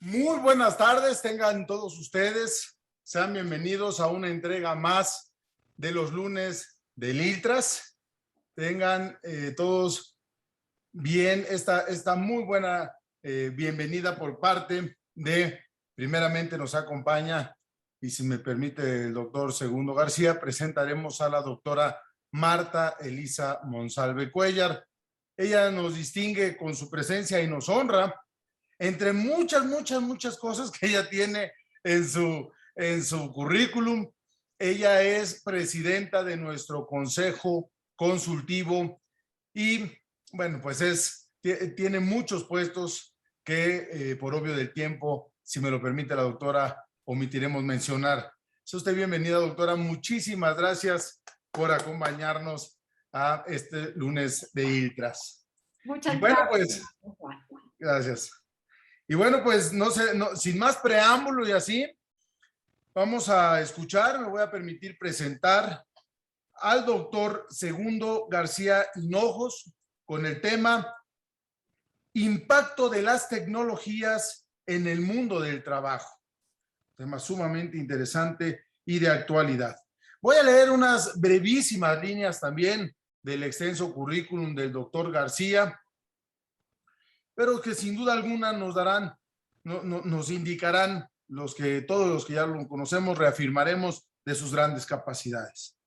Muy buenas tardes, tengan todos ustedes. Sean bienvenidos a una entrega más de los lunes del ILTRAS. Tengan todos bien esta muy buena bienvenida por parte de, primeramente nos acompaña, y si me permite el doctor Segundo García, presentaremos a la doctora Marta Elisa Monsalve Cuéllar. Ella nos distingue con su presencia y nos honra entre muchas cosas que ella tiene en su currículum. Ella es presidenta de nuestro consejo consultivo y, bueno, pues tiene muchos puestos que por obvio del tiempo, si me lo permite la doctora, omitiremos mencionar. Sea usted bienvenida, doctora. Muchísimas gracias por acompañarnos a este lunes de ILTRAS. Y Muchas bueno, gracias. pues, gracias. Y bueno, pues no sé, sin más preámbulo y así, vamos a escuchar, me voy a permitir presentar al doctor Segundo García Hinojos con el tema Impacto de las tecnologías en el mundo del trabajo. Tema sumamente interesante y de actualidad. Voy a leer unas brevísimas líneas también del extenso currículum del doctor García, pero que sin duda alguna nos indicarán todos los que ya lo conocemos, reafirmaremos de sus grandes capacidades.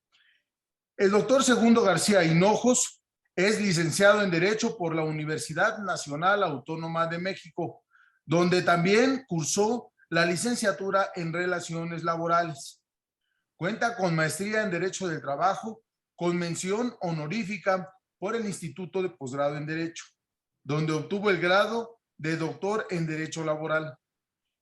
El doctor Segundo García Hinojos es licenciado en Derecho por la Universidad Nacional Autónoma de México, donde también cursó la licenciatura en Relaciones Laborales. Cuenta con maestría en Derecho del Trabajo, con mención honorífica por el Instituto de Posgrado en Derecho, donde obtuvo el grado de doctor en Derecho Laboral.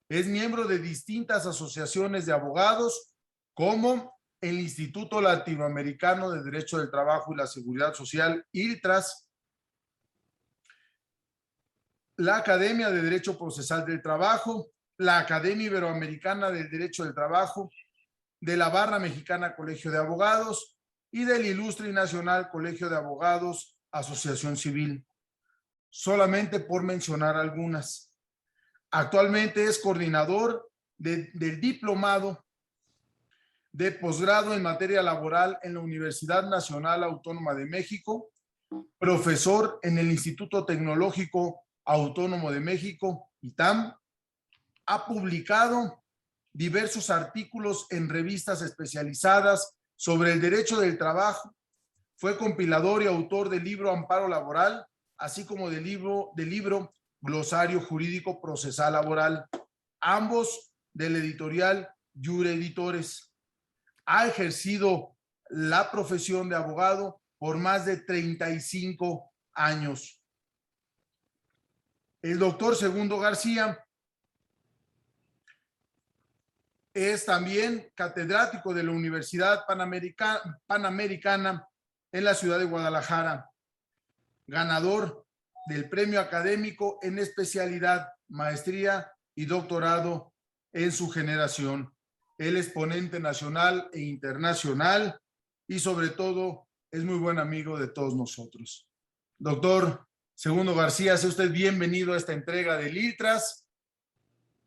Es miembro de distintas asociaciones de abogados, como el Instituto Latinoamericano de Derecho del Trabajo y la Seguridad Social, ILTRAS, la Academia de Derecho Procesal del Trabajo, la Academia Iberoamericana del Derecho del Trabajo, de la Barra Mexicana Colegio de Abogados y del Ilustre y Nacional Colegio de Abogados Asociación Civil, solamente por mencionar algunas. Actualmente es coordinador del diplomado de posgrado en materia laboral en la Universidad Nacional Autónoma de México, profesor en el Instituto Tecnológico Autónomo de México, ITAM. Ha publicado diversos artículos en revistas especializadas sobre el derecho del trabajo. Fue compilador y autor del libro Amparo Laboral, así como del libro Glosario Jurídico Procesal Laboral, ambos del editorial Jure Editores. Ha ejercido la profesión de abogado por más de 35 años. El doctor Segundo García es también catedrático de la Universidad Panamericana en la ciudad de Guadalajara, ganador del premio académico en especialidad, maestría y doctorado en su generación. Él es ponente nacional e internacional y sobre todo es muy buen amigo de todos nosotros. Doctor Segundo García, sea usted bienvenido a esta entrega del ILTRAS.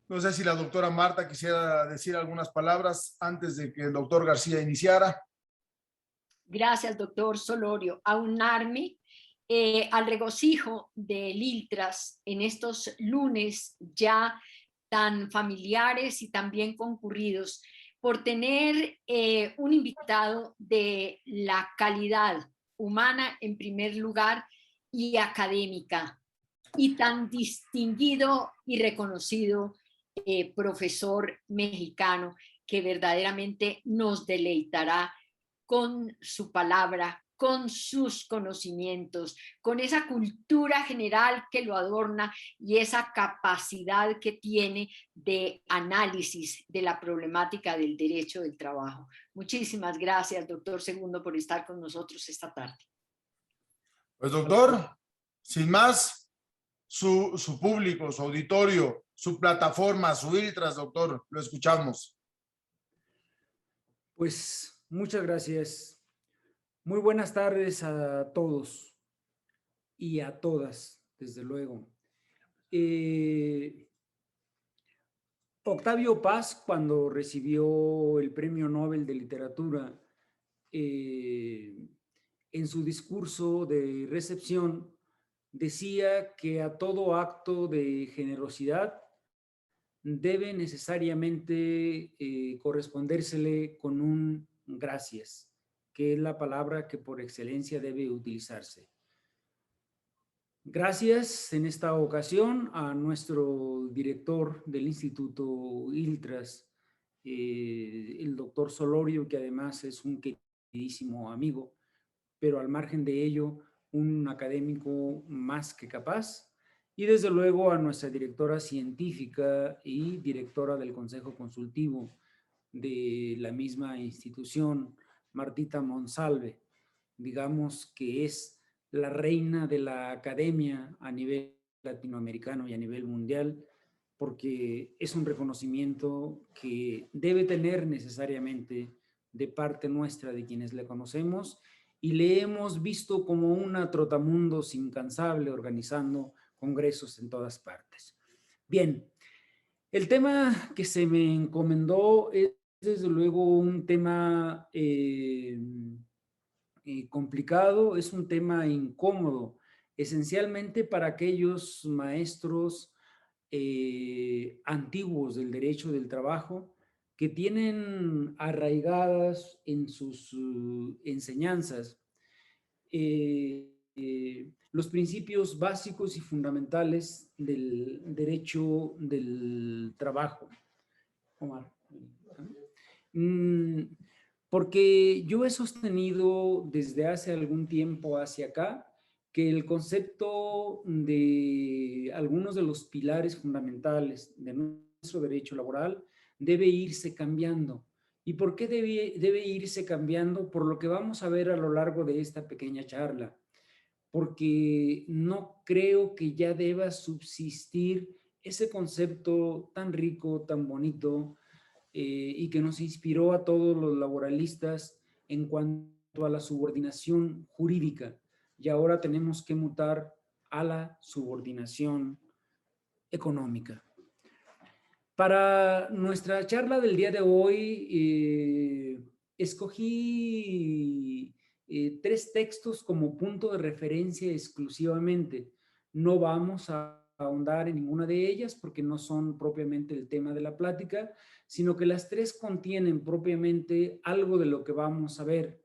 No sé si la doctora Marta quisiera decir algunas palabras antes de que el doctor García iniciara. Gracias, doctor Solorio. Aunarme al regocijo del ILTRAS en estos lunes ya tan familiares y también concurridos, por tener un invitado de la calidad humana en primer lugar y académica, y tan distinguido y reconocido profesor mexicano que verdaderamente nos deleitará con su palabra, con sus conocimientos, con esa cultura general que lo adorna y esa capacidad que tiene de análisis de la problemática del derecho del trabajo. Muchísimas gracias, doctor Segundo, por estar con nosotros esta tarde. Pues doctor, sin más, su público, su auditorio, su plataforma, su ILTRAS, doctor, lo escuchamos. Pues muchas gracias. Muy buenas tardes a todos y a todas, desde luego. Octavio Paz, cuando recibió el Premio Nobel de Literatura, en su discurso de recepción, decía que a todo acto de generosidad debe necesariamente correspondérsele con un gracias, que es la palabra que por excelencia debe utilizarse. Gracias en esta ocasión a nuestro director del Instituto ILTRAS, el doctor Solorio, que además es un queridísimo amigo, pero al margen de ello, un académico más que capaz. Y desde luego a nuestra directora científica y directora del Consejo Consultivo de la misma institución, Martita Monsalve, digamos que es la reina de la academia a nivel latinoamericano y a nivel mundial, porque es un reconocimiento que debe tener necesariamente de parte nuestra, de quienes le conocemos, y le hemos visto como una trotamundos incansable organizando congresos en todas partes. Bien, el tema que se me encomendó es desde luego un tema complicado, es un tema incómodo, esencialmente para aquellos maestros antiguos del derecho del trabajo que tienen arraigadas en sus enseñanzas los principios básicos y fundamentales del derecho del trabajo. Omar. Porque yo he sostenido desde hace algún tiempo hacia acá que el concepto de algunos de los pilares fundamentales de nuestro derecho laboral debe irse cambiando. ¿Y por qué debe irse cambiando? Por lo que vamos a ver a lo largo de esta pequeña charla. Porque no creo que ya deba subsistir ese concepto tan rico, tan bonito, y que nos inspiró a todos los laboralistas en cuanto a la subordinación jurídica. Y ahora tenemos que mutar a la subordinación económica. Para nuestra charla del día de hoy, escogí 3 textos como punto de referencia exclusivamente. No vamos a ahondar en ninguna de ellas porque no son propiamente el tema de la plática, sino que las 3 contienen propiamente algo de lo que vamos a ver,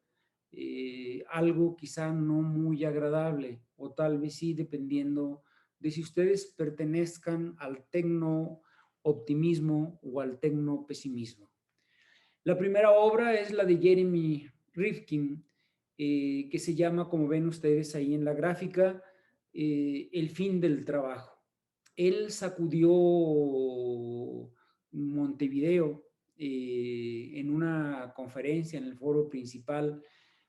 algo quizá no muy agradable o tal vez sí, dependiendo de si ustedes pertenezcan al tecno-optimismo o al tecno-pesimismo. La primera obra es la de Jeremy Rifkin, que se llama, como ven ustedes ahí en la gráfica, El fin del trabajo. Él sacudió Montevideo en una conferencia en el foro principal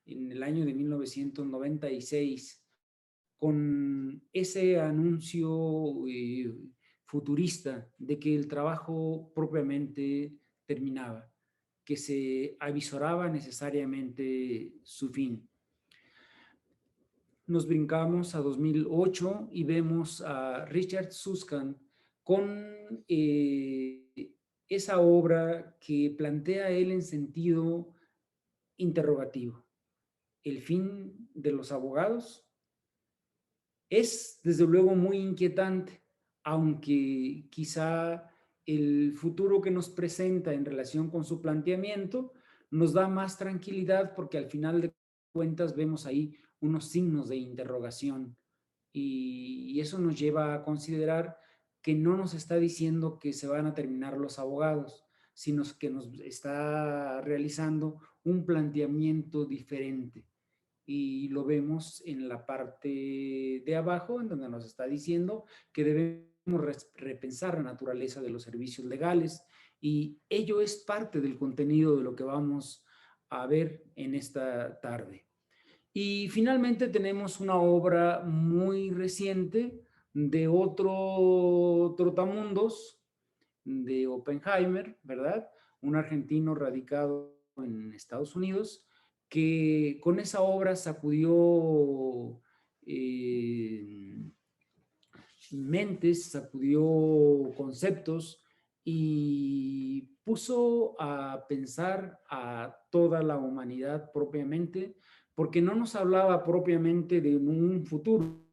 en el año de 1996 con ese anuncio futurista de que el trabajo propiamente terminaba, que se avisoraba necesariamente su fin. Nos brincamos a 2008 y vemos a Richard Susskind con esa obra que plantea él en sentido interrogativo. ¿El fin de los abogados? Es desde luego muy inquietante, aunque quizá el futuro que nos presenta en relación con su planteamiento nos da más tranquilidad porque al final de cuentas vemos ahí unos signos de interrogación y eso nos lleva a considerar que no nos está diciendo que se van a terminar los abogados, sino que nos está realizando un planteamiento diferente. Y lo vemos en la parte de abajo, en donde nos está diciendo que debemos repensar la naturaleza de los servicios legales y ello es parte del contenido de lo que vamos a ver en esta tarde. Y finalmente tenemos una obra muy reciente de otro trotamundos, de Oppenheimer, ¿verdad? Un argentino radicado en Estados Unidos, que con esa obra sacudió mentes, sacudió conceptos y puso a pensar a toda la humanidad propiamente, porque no nos hablaba propiamente de un futuro.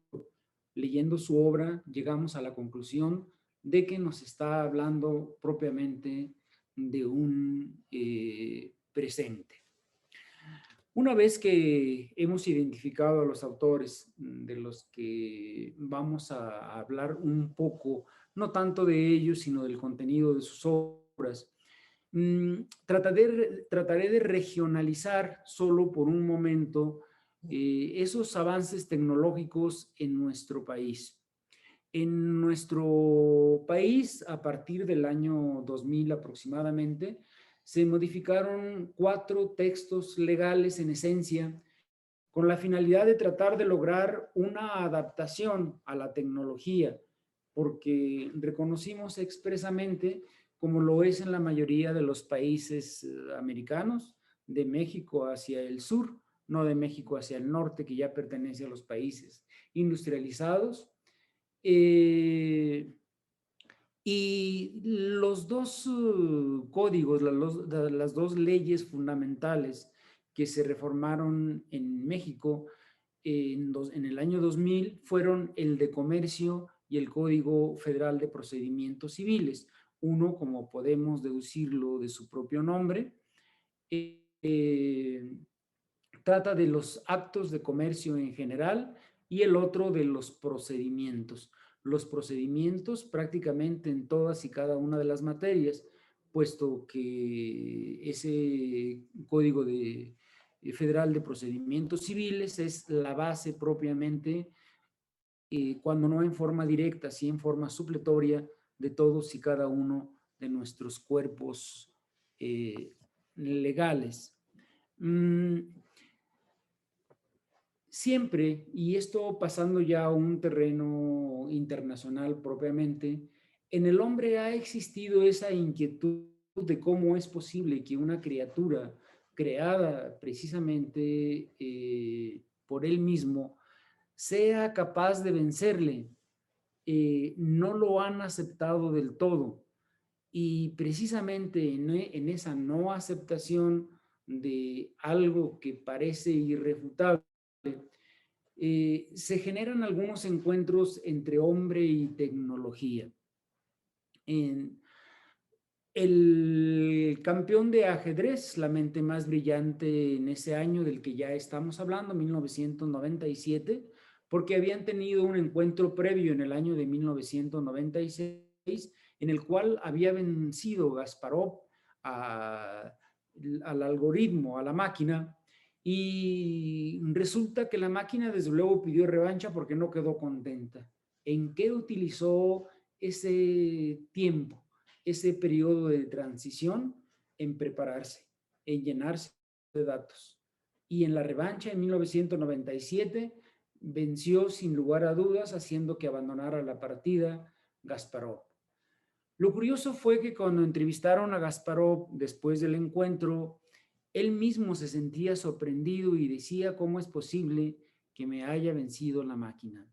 Leyendo su obra, llegamos a la conclusión de que nos está hablando propiamente de un presente. Una vez que hemos identificado a los autores de los que vamos a hablar un poco, no tanto de ellos, sino del contenido de sus obras, trataré de regionalizar solo por un momento esos avances tecnológicos en nuestro país. En nuestro país, a partir del año 2000 aproximadamente, se modificaron 4 textos legales en esencia con la finalidad de tratar de lograr una adaptación a la tecnología, porque reconocimos expresamente, como lo es en la mayoría de los países americanos, de México hacia el sur, no de México hacia el norte, que ya pertenece a los países industrializados. Y los dos códigos, las dos leyes fundamentales que se reformaron en México en el año 2000 fueron el de comercio y el Código Federal de Procedimientos Civiles. Uno, como podemos deducirlo de su propio nombre, trata de los actos de comercio en general y el otro de los procedimientos. Los procedimientos prácticamente en todas y cada una de las materias, puesto que ese Código Federal de Procedimientos Civiles es la base propiamente, cuando no en forma directa, sí en forma supletoria de todos y cada uno de nuestros cuerpos legales. Siempre, y esto pasando ya a un terreno internacional propiamente, en el hombre ha existido esa inquietud de cómo es posible que una criatura creada precisamente por él mismo sea capaz de vencerle. No lo han aceptado del todo. Y precisamente en esa no aceptación de algo que parece irrefutable, se generan algunos encuentros entre hombre y tecnología. El campeón de ajedrez, la mente más brillante en ese año del que ya estamos hablando, 1997, porque habían tenido un encuentro previo en el año de 1996, en el cual había vencido Kasparov al algoritmo, a la máquina, y resulta que la máquina desde luego pidió revancha porque no quedó contenta. ¿En qué utilizó ese tiempo, ese periodo de transición? En prepararse, en llenarse de datos. Y en la revancha en 1997 venció sin lugar a dudas, haciendo que abandonara la partida Kasparov. Lo curioso fue que cuando entrevistaron a Kasparov después del encuentro, él mismo se sentía sorprendido y decía: ¿cómo es posible que me haya vencido la máquina?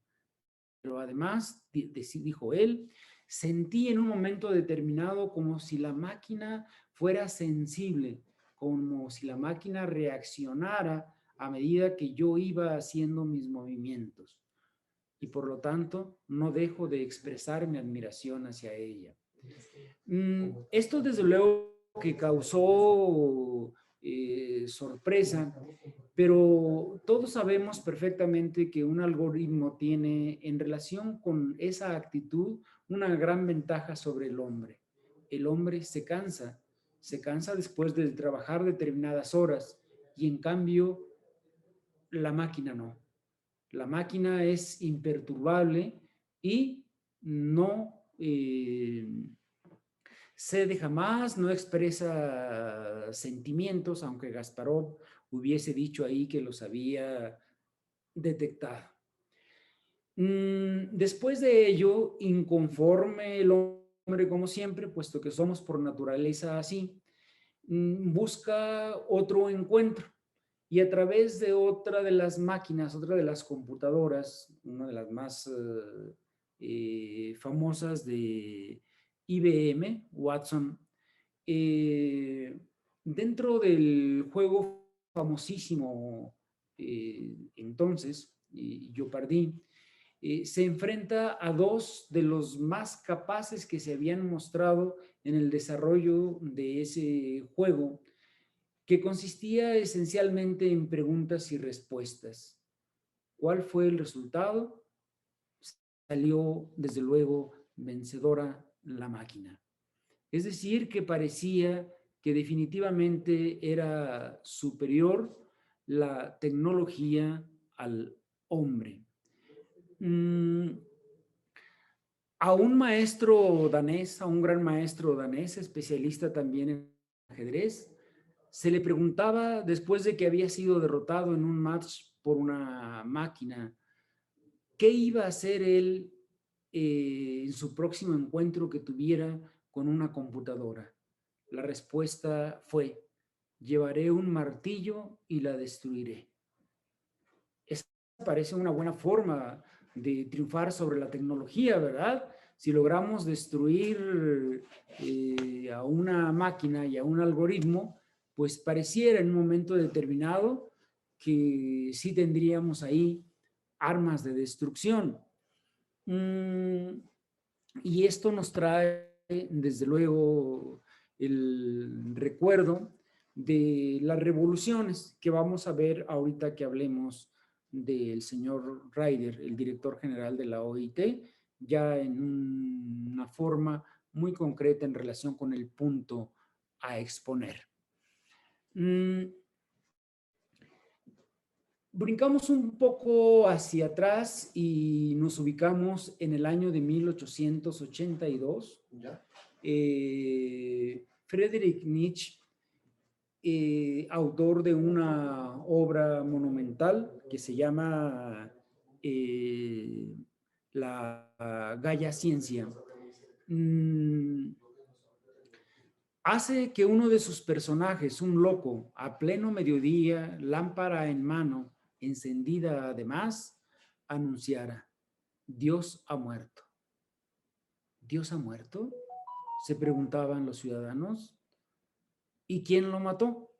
Pero además, dijo él, sentí en un momento determinado como si la máquina fuera sensible, como si la máquina reaccionara a medida que yo iba haciendo mis movimientos. Y por lo tanto, no dejo de expresar mi admiración hacia ella. Esto desde luego que causó sorpresa, pero todos sabemos perfectamente que un algoritmo tiene en relación con esa actitud una gran ventaja sobre el hombre. El hombre se cansa después de trabajar determinadas horas, y en cambio la máquina no. La máquina es imperturbable y no cede jamás, no expresa sentimientos, aunque Kasparov hubiese dicho ahí que los había detectado. Después de ello, inconforme el hombre, como siempre, puesto que somos por naturaleza así, busca otro encuentro, y a través de otra de las máquinas, otra de las computadoras, una de las más famosas de IBM, Watson, dentro del juego famosísimo entonces, Jeopardy, se enfrenta a dos de los más capaces que se habían mostrado en el desarrollo de ese juego, que consistía esencialmente en preguntas y respuestas. ¿Cuál fue el resultado? Salió, desde luego, vencedora la máquina. Es decir, que parecía que definitivamente era superior la tecnología al hombre. A un maestro danés, a un gran maestro danés, especialista también en ajedrez, se le preguntaba, después de que había sido derrotado en un match por una máquina, ¿qué iba a hacer él en su próximo encuentro que tuviera con una computadora? La respuesta fue: llevaré un martillo y la destruiré. Esa parece una buena forma de triunfar sobre la tecnología, ¿verdad? Si logramos destruir a una máquina y a un algoritmo, pues pareciera en un momento determinado que sí tendríamos ahí armas de destrucción. Y esto nos trae, desde luego, el recuerdo de las revoluciones que vamos a ver ahorita que hablemos del señor Ryder, el director general de la OIT, ya en una forma muy concreta en relación con el punto a exponer. Brincamos un poco hacia atrás y nos ubicamos en el año de 1882. Friedrich Nietzsche, autor de una obra monumental que se llama La Gaia Ciencia, hace que uno de sus personajes, un loco, a pleno mediodía, lámpara en mano, encendida además, anunciara: Dios ha muerto. ¿Dios ha muerto?, se preguntaban los ciudadanos. ¿Y quién lo mató?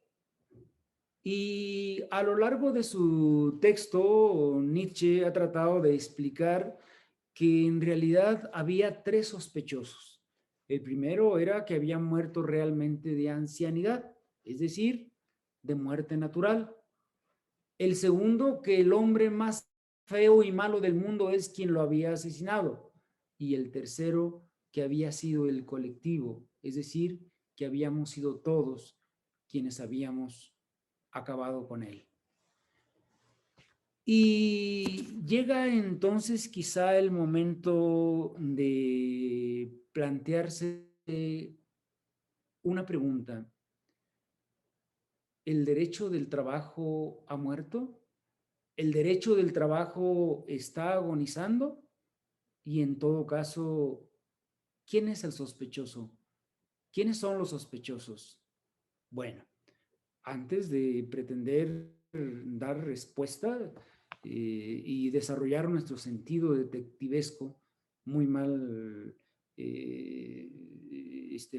Y a lo largo de su texto, Nietzsche ha tratado de explicar que en realidad había tres sospechosos. El primero era que había muerto realmente de ancianidad, es decir, de muerte natural. El segundo, que el hombre más feo y malo del mundo es quien lo había asesinado. Y el tercero, que había sido el colectivo, es decir, que habíamos sido todos quienes habíamos acabado con él. Y llega entonces quizá el momento de plantearse una pregunta. ¿El derecho del trabajo ha muerto? ¿El derecho del trabajo está agonizando? Y en todo caso, ¿quién es el sospechoso? ¿Quiénes son los sospechosos? Bueno, antes de pretender dar respuesta y desarrollar nuestro sentido detectivesco, muy mal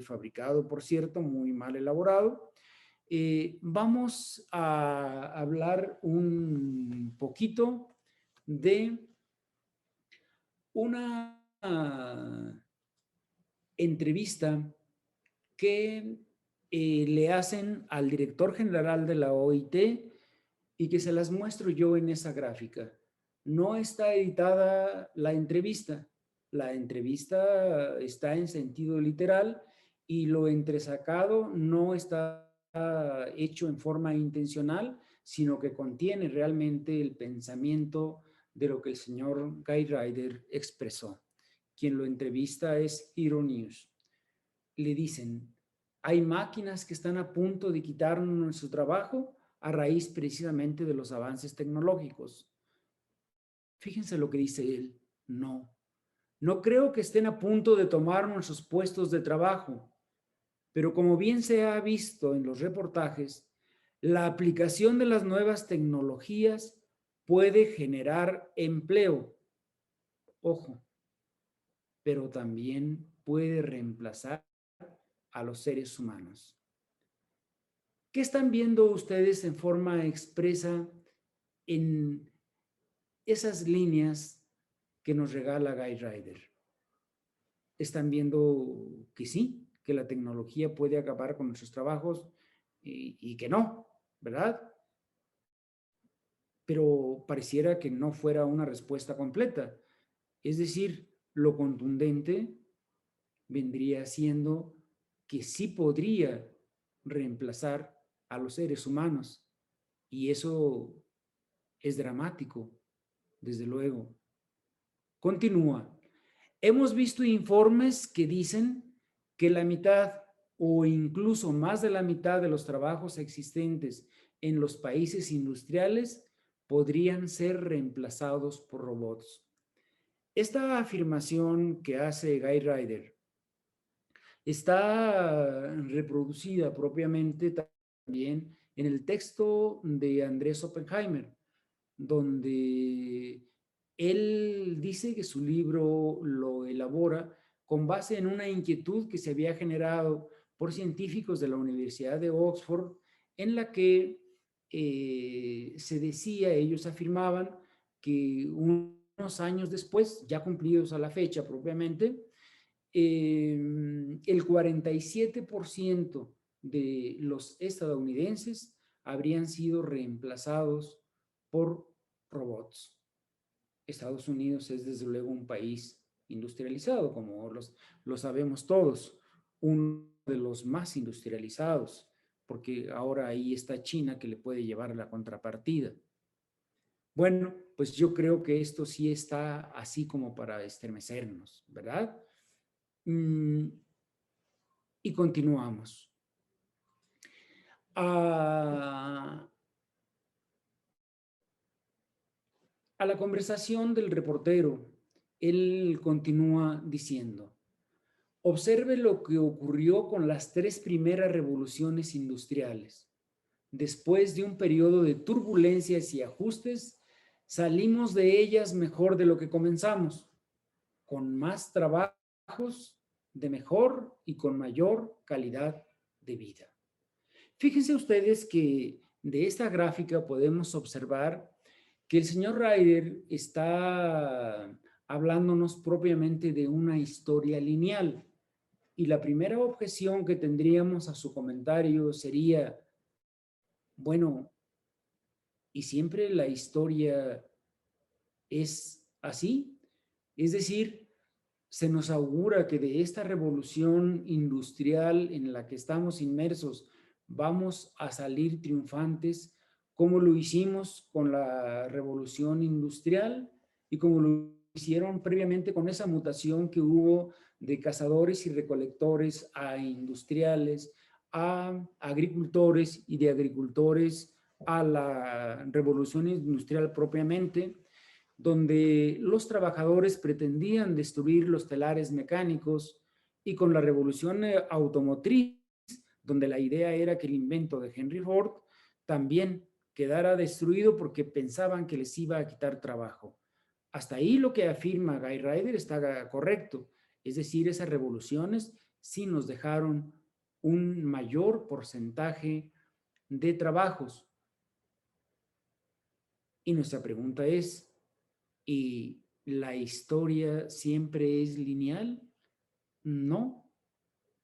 fabricado, por cierto, muy mal elaborado, vamos a hablar un poquito de una entrevista que le hacen al director general de la OIT y que se las muestro yo en esa gráfica. No está editada la entrevista está en sentido literal y lo entresacado no está hecho en forma intencional, sino que contiene realmente el pensamiento de lo que el señor Guy Ryder expresó. Quien lo entrevista es Hero News. Le dicen: hay máquinas que están a punto de quitarnos nuestro trabajo a raíz precisamente de los avances tecnológicos. Fíjense lo que dice él: no creo que estén a punto de tomar nuestros puestos de trabajo, pero como bien se ha visto en los reportajes, la aplicación de las nuevas tecnologías puede generar empleo. Ojo, pero también puede reemplazar a los seres humanos. ¿Qué están viendo ustedes en forma expresa en esas líneas que nos regala Guy Ryder? Están viendo que sí, que la tecnología puede acabar con nuestros trabajos y que no, ¿verdad? Pero pareciera que no fuera una respuesta completa. Es decir, lo contundente vendría siendo que sí podría reemplazar a los seres humanos. Y eso es dramático, desde luego. Continúa. Hemos visto informes que dicen que la mitad o incluso más de la mitad de los trabajos existentes en los países industriales podrían ser reemplazados por robots. Esta afirmación que hace Guy Ryder está reproducida propiamente también en el texto de Andrés Oppenheimer, donde él dice que su libro lo elabora con base en una inquietud que se había generado por científicos de la Universidad de Oxford, en la que se decía, ellos afirmaban que unos años después, ya cumplidos a la fecha propiamente, el 47% de los estadounidenses habrían sido reemplazados por robots. Estados Unidos es desde luego un país industrializado, como lo sabemos todos, uno de los más industrializados, porque ahora ahí está China que le puede llevar la contrapartida. Bueno, pues yo creo que esto sí está así como para estremecernos, ¿verdad? Y continuamos. A la conversación del reportero, él continúa diciendo: observe lo que ocurrió con las 3 primeras revoluciones industriales. Después de un periodo de turbulencias y ajustes, salimos de ellas mejor de lo que comenzamos, con más trabajos de mejor y con mayor calidad de vida. Fíjense ustedes que de esta gráfica podemos observar que el señor Ryder está hablándonos propiamente de una historia lineal. Y la primera objeción que tendríamos a su comentario sería, bueno, ¿y siempre la historia es así? Es decir, se nos augura que de esta revolución industrial en la que estamos inmersos vamos a salir triunfantes, como lo hicimos con la revolución industrial y como lo hicieron previamente con esa mutación que hubo de cazadores y recolectores a industriales, a agricultores y de agricultores a la revolución industrial propiamente, donde los trabajadores pretendían destruir los telares mecánicos, y con la revolución automotriz, donde la idea era que el invento de Henry Ford también quedara destruido porque pensaban que les iba a quitar trabajo. Hasta ahí lo que afirma Guy Ryder está correcto. Es decir, esas revoluciones sí nos dejaron un mayor porcentaje de trabajos. Y nuestra pregunta es, ¿y la historia siempre es lineal? No,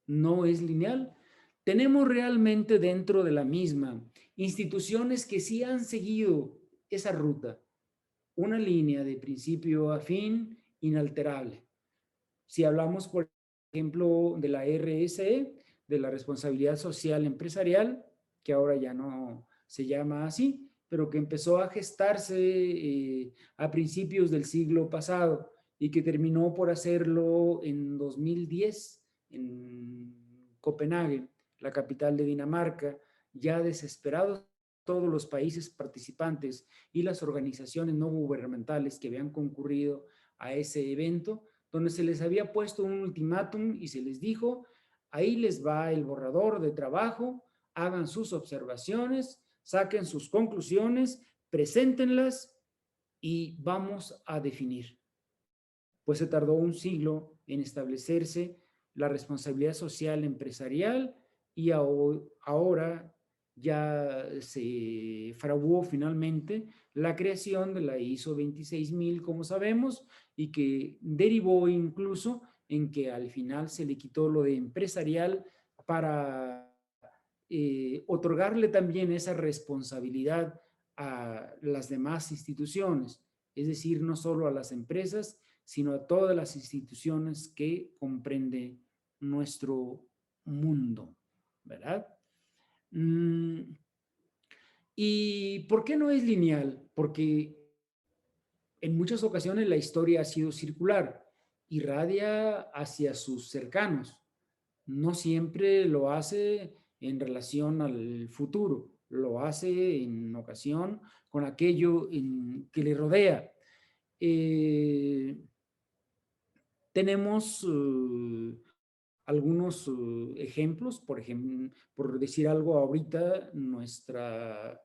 no es lineal. Tenemos realmente dentro de la misma instituciones que sí han seguido esa ruta, una línea de principio a fin inalterable. Si hablamos, por ejemplo, de la RSE, de la responsabilidad social empresarial, que ahora ya no se llama así, pero que empezó a gestarse a principios del siglo pasado y que terminó por hacerlo en 2010 en Copenhague, la capital de Dinamarca, ya desesperados todos los países participantes y las organizaciones no gubernamentales que habían concurrido a ese evento, donde se les había puesto un ultimátum y se les dijo, ahí les va el borrador de trabajo, hagan sus observaciones, saquen sus conclusiones, preséntenlas y vamos a definir. Pues se tardó un siglo en establecerse la responsabilidad social empresarial y ahora ya se fraguó finalmente la creación de la ISO 26000, como sabemos, y que derivó incluso en que al final se le quitó lo de empresarial para otorgarle también esa responsabilidad a las demás instituciones, es decir, no solo a las empresas, sino a todas las instituciones que comprende nuestro mundo, ¿verdad? ¿Y por qué no es lineal? Porque en muchas ocasiones la historia ha sido circular, irradia hacia sus cercanos. No siempre lo hace en relación al futuro, lo hace en ocasión con aquello que le rodea. Tenemos algunos ejemplos, por decir algo ahorita, nuestra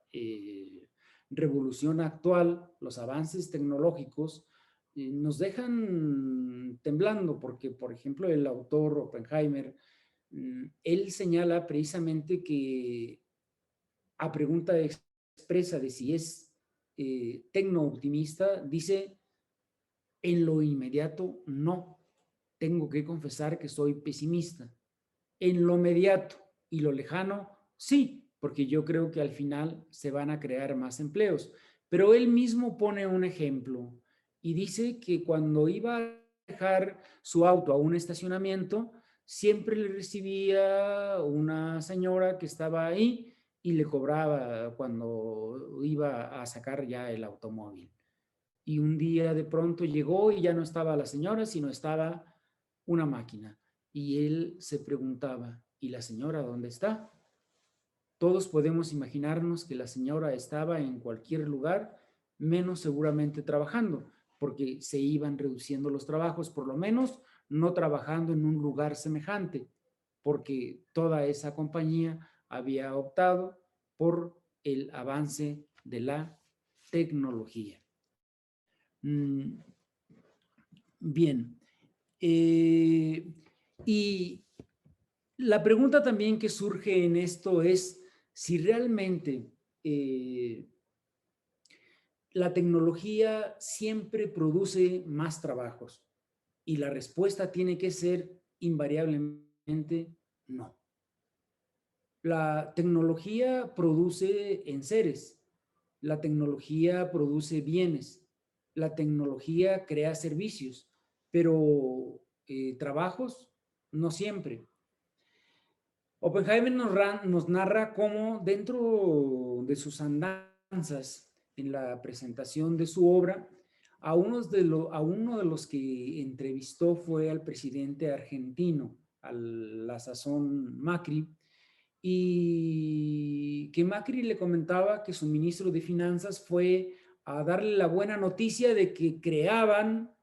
revolución actual, los avances tecnológicos, nos dejan temblando porque, por ejemplo, el autor Oppenheimer, él señala precisamente que a pregunta expresa de si es tecno-optimista, dice, en lo inmediato no. Tengo que confesar que soy pesimista. En lo inmediato y lo lejano, sí, porque yo creo que al final se van a crear más empleos. Pero él mismo pone un ejemplo y dice que cuando iba a dejar su auto a un estacionamiento, siempre le recibía una señora que estaba ahí y le cobraba cuando iba a sacar ya el automóvil. Y un día de pronto llegó y ya no estaba la señora, sino estaba una máquina. Y él se preguntaba, ¿y la señora dónde está? Todos podemos imaginarnos que la señora estaba en cualquier lugar, menos seguramente trabajando, porque se iban reduciendo los trabajos, por lo menos no trabajando en un lugar semejante, porque toda esa compañía había optado por el avance de la tecnología. Bien. Y la pregunta también que surge en esto es si realmente la tecnología siempre produce más trabajos. Y la respuesta tiene que ser invariablemente no. La tecnología produce enseres, la tecnología produce bienes, la tecnología crea servicios, pero trabajos no siempre. Oppenheimer nos narra cómo dentro de sus andanzas en la presentación de su obra, a uno de los que entrevistó fue al presidente argentino, a la sazón Macri, y que Macri le comentaba que su ministro de Finanzas fue a darle la buena noticia de que creaban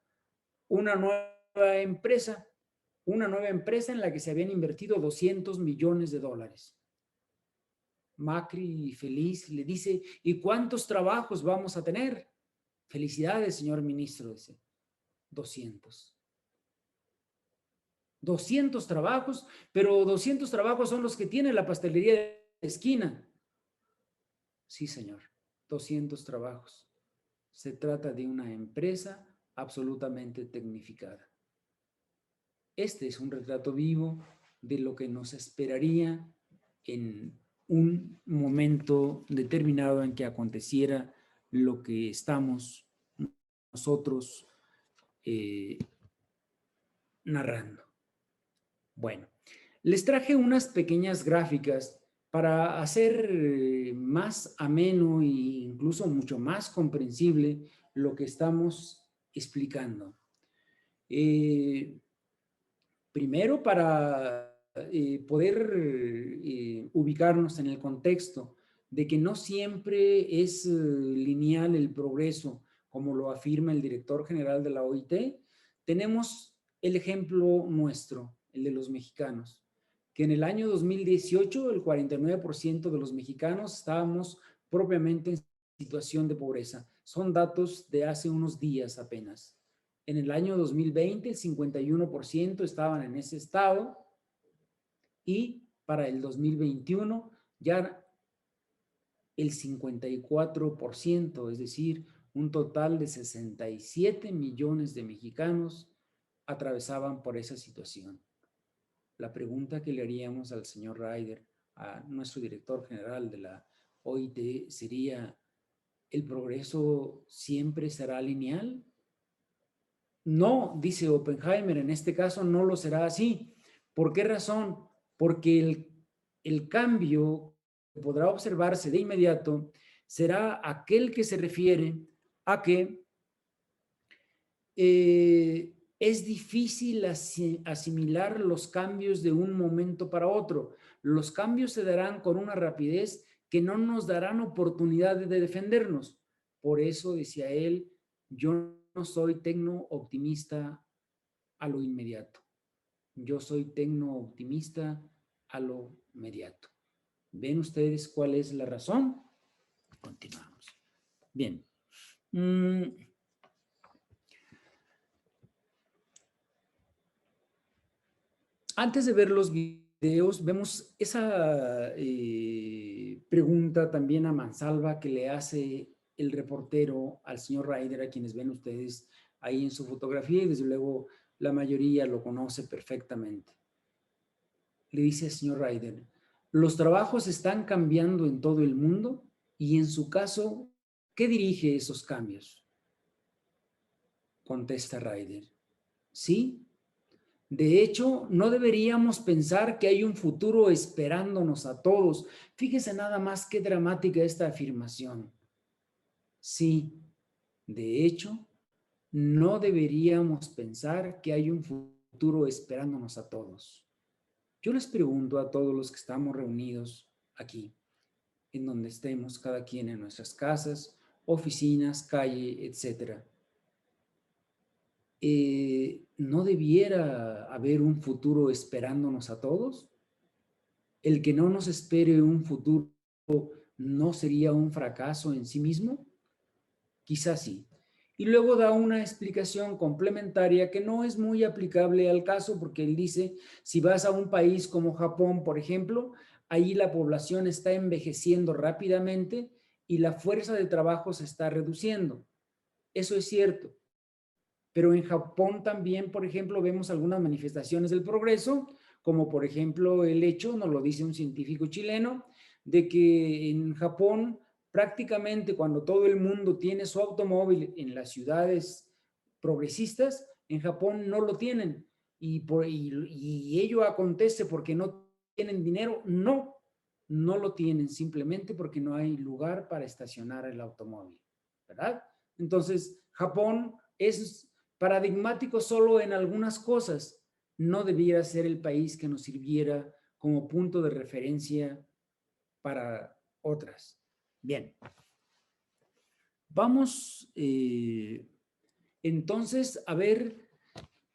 una nueva empresa en la que se habían invertido $200 millones. Macri, feliz, le dice, ¿y cuántos trabajos vamos a tener? Felicidades, señor ministro, dice, 200. 200 trabajos, pero 200 trabajos son los que tiene la pastelería de esquina. Sí, señor, 200 trabajos. Se trata de una empresa absolutamente tecnificada. Este es un retrato vivo de lo que nos esperaría en un momento determinado en que aconteciera lo que estamos nosotros narrando. Bueno, les traje unas pequeñas gráficas para hacer más ameno e incluso mucho más comprensible lo que estamos explicando. Primero, para poder ubicarnos en el contexto de que no siempre es lineal el progreso, como lo afirma el director general de la OIT, tenemos el ejemplo nuestro, el de los mexicanos, que en el año 2018 el 49% de los mexicanos estábamos propiamente en situación de pobreza. Son datos de hace unos días apenas. En el año 2020, el 51% estaban en ese estado y para el 2021 ya el 54%, es decir, un total de 67 millones de mexicanos atravesaban por esa situación. La pregunta que le haríamos al señor Ryder, a nuestro director general de la OIT, sería: ¿el progreso siempre será lineal? No, dice Oppenheimer, en este caso no lo será así. ¿Por qué razón? Porque el cambio que podrá observarse de inmediato será aquel que se refiere a que es difícil asimilar los cambios de un momento para otro. Los cambios se darán con una rapidez que no nos darán oportunidad de defendernos. Por eso, decía él, yo no soy tecno-optimista a lo inmediato. Yo soy tecno-optimista a lo inmediato. ¿Ven ustedes cuál es la razón? Continuamos. Bien. Antes de ver los videos, vemos esa pregunta también a mansalva que le hace el reportero al señor Ryder, a quienes ven ustedes ahí en su fotografía, y desde luego la mayoría lo conoce perfectamente. Le dice al señor Ryder: los trabajos están cambiando en todo el mundo y en su caso, ¿qué dirige esos cambios? Contesta Ryder: sí. De hecho, no deberíamos pensar que hay un futuro esperándonos a todos. Fíjese nada más qué dramática esta afirmación. Sí, de hecho, no deberíamos pensar que hay un futuro esperándonos a todos. Yo les pregunto a todos los que estamos reunidos aquí, en donde estemos, cada quien en nuestras casas, oficinas, calle, etcétera. ¿No debiera haber un futuro esperándonos a todos? ¿El que no nos espere un futuro no sería un fracaso en sí mismo? Quizás sí. Y luego da una explicación complementaria que no es muy aplicable al caso, porque él dice, si vas a un país como Japón, por ejemplo, ahí la población está envejeciendo rápidamente y la fuerza de trabajo se está reduciendo. Eso es cierto. Pero en Japón también, por ejemplo, vemos algunas manifestaciones del progreso, como por ejemplo el hecho, nos lo dice un científico chileno, de que en Japón prácticamente cuando todo el mundo tiene su automóvil en las ciudades progresistas, en Japón no lo tienen. Y ello acontece porque no tienen dinero. No, no lo tienen simplemente porque no hay lugar para estacionar el automóvil, ¿verdad? Entonces, Japón es paradigmático solo en algunas cosas. No debiera ser el país que nos sirviera como punto de referencia para otras. Bien. Vamos entonces a ver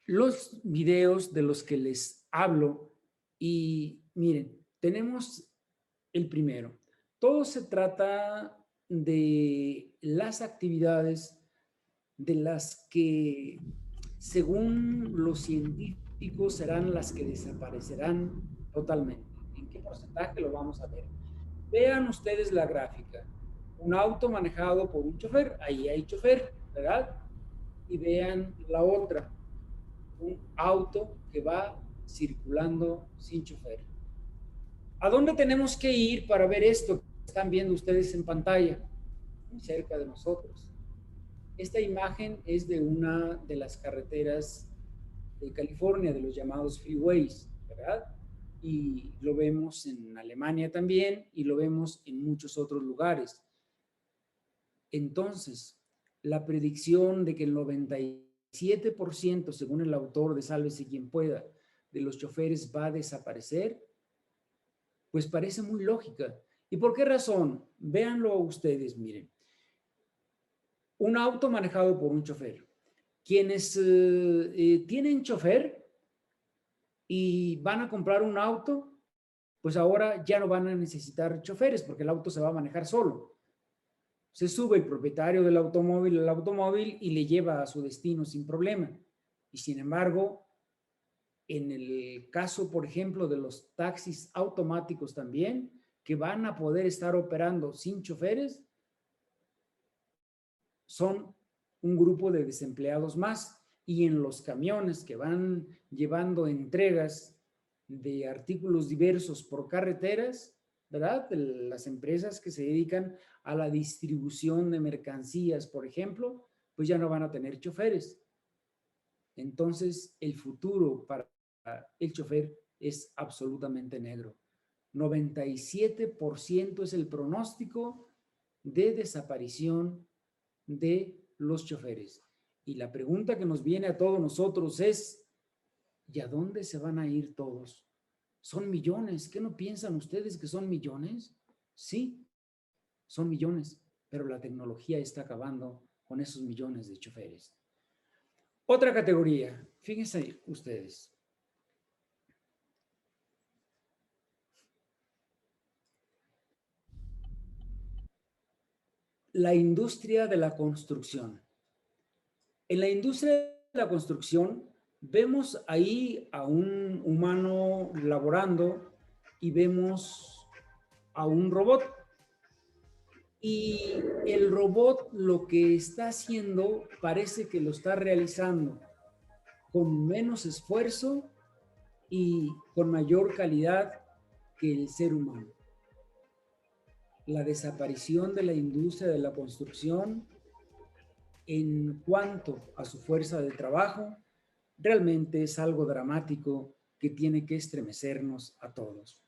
los videos de los que les hablo y miren, tenemos el primero. Todo se trata de las actividades de las que, según los científicos, serán las que desaparecerán totalmente. ¿En qué porcentaje? Lo vamos a ver. Vean ustedes la gráfica. Un auto manejado por un chofer, ahí hay chofer, ¿verdad? Y vean la otra, un auto que va circulando sin chofer. ¿A dónde tenemos que ir para ver esto que están viendo ustedes en pantalla? Muy cerca de nosotros. Esta imagen es de una de las carreteras de California, de los llamados freeways, ¿verdad? Y lo vemos en Alemania también y lo vemos en muchos otros lugares. Entonces, la predicción de que el 97%, según el autor de Sálvese quien pueda, de los choferes va a desaparecer, pues parece muy lógica. ¿Y por qué razón? Véanlo ustedes, miren. Un auto manejado por un chofer. Quienes tienen chofer y van a comprar un auto, pues ahora ya no van a necesitar choferes porque el auto se va a manejar solo. Se sube el propietario del automóvil al automóvil y le lleva a su destino sin problema. Y sin embargo, en el caso, por ejemplo, de los taxis automáticos también, que van a poder estar operando sin choferes, son un grupo de desempleados más. Y en los camiones que van llevando entregas de artículos diversos por carreteras, ¿verdad? Las empresas que se dedican a la distribución de mercancías, por ejemplo, pues ya no van a tener choferes. Entonces, el futuro para el chofer es absolutamente negro. 97% es el pronóstico de desaparición de los choferes. Y la pregunta que nos viene a todos nosotros es, ¿y a dónde se van a ir todos? Son millones. ¿Qué no piensan ustedes que son millones? Sí, son millones, pero la tecnología está acabando con esos millones de choferes. Otra categoría, fíjense ustedes. La industria de la construcción. En la industria de la construcción vemos ahí a un humano laborando y vemos a un robot. Y el robot lo que está haciendo parece que lo está realizando con menos esfuerzo y con mayor calidad que el ser humano. La desaparición de la industria de la construcción en cuanto a su fuerza de trabajo realmente es algo dramático que tiene que estremecernos a todos.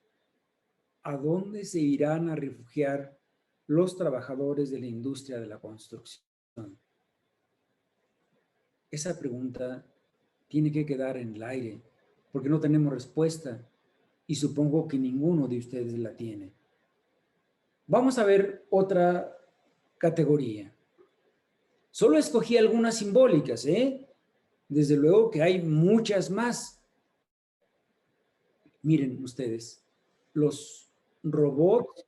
¿A dónde se irán a refugiar los trabajadores de la industria de la construcción? Esa pregunta tiene que quedar en el aire porque no tenemos respuesta y supongo que ninguno de ustedes la tiene. Vamos a ver otra categoría. Solo escogí algunas simbólicas, ¿eh? Desde luego que hay muchas más. Miren ustedes, los robots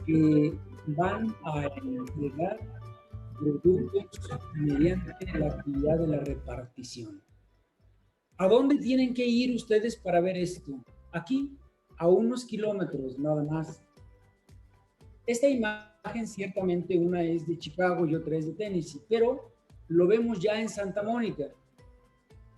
que van a entregar productos mediante la actividad de la repartición. ¿A dónde tienen que ir ustedes para ver esto? Aquí, a unos kilómetros nada más. Esta imagen ciertamente una es de Chicago y otra es de Tennessee, pero lo vemos ya en Santa Mónica.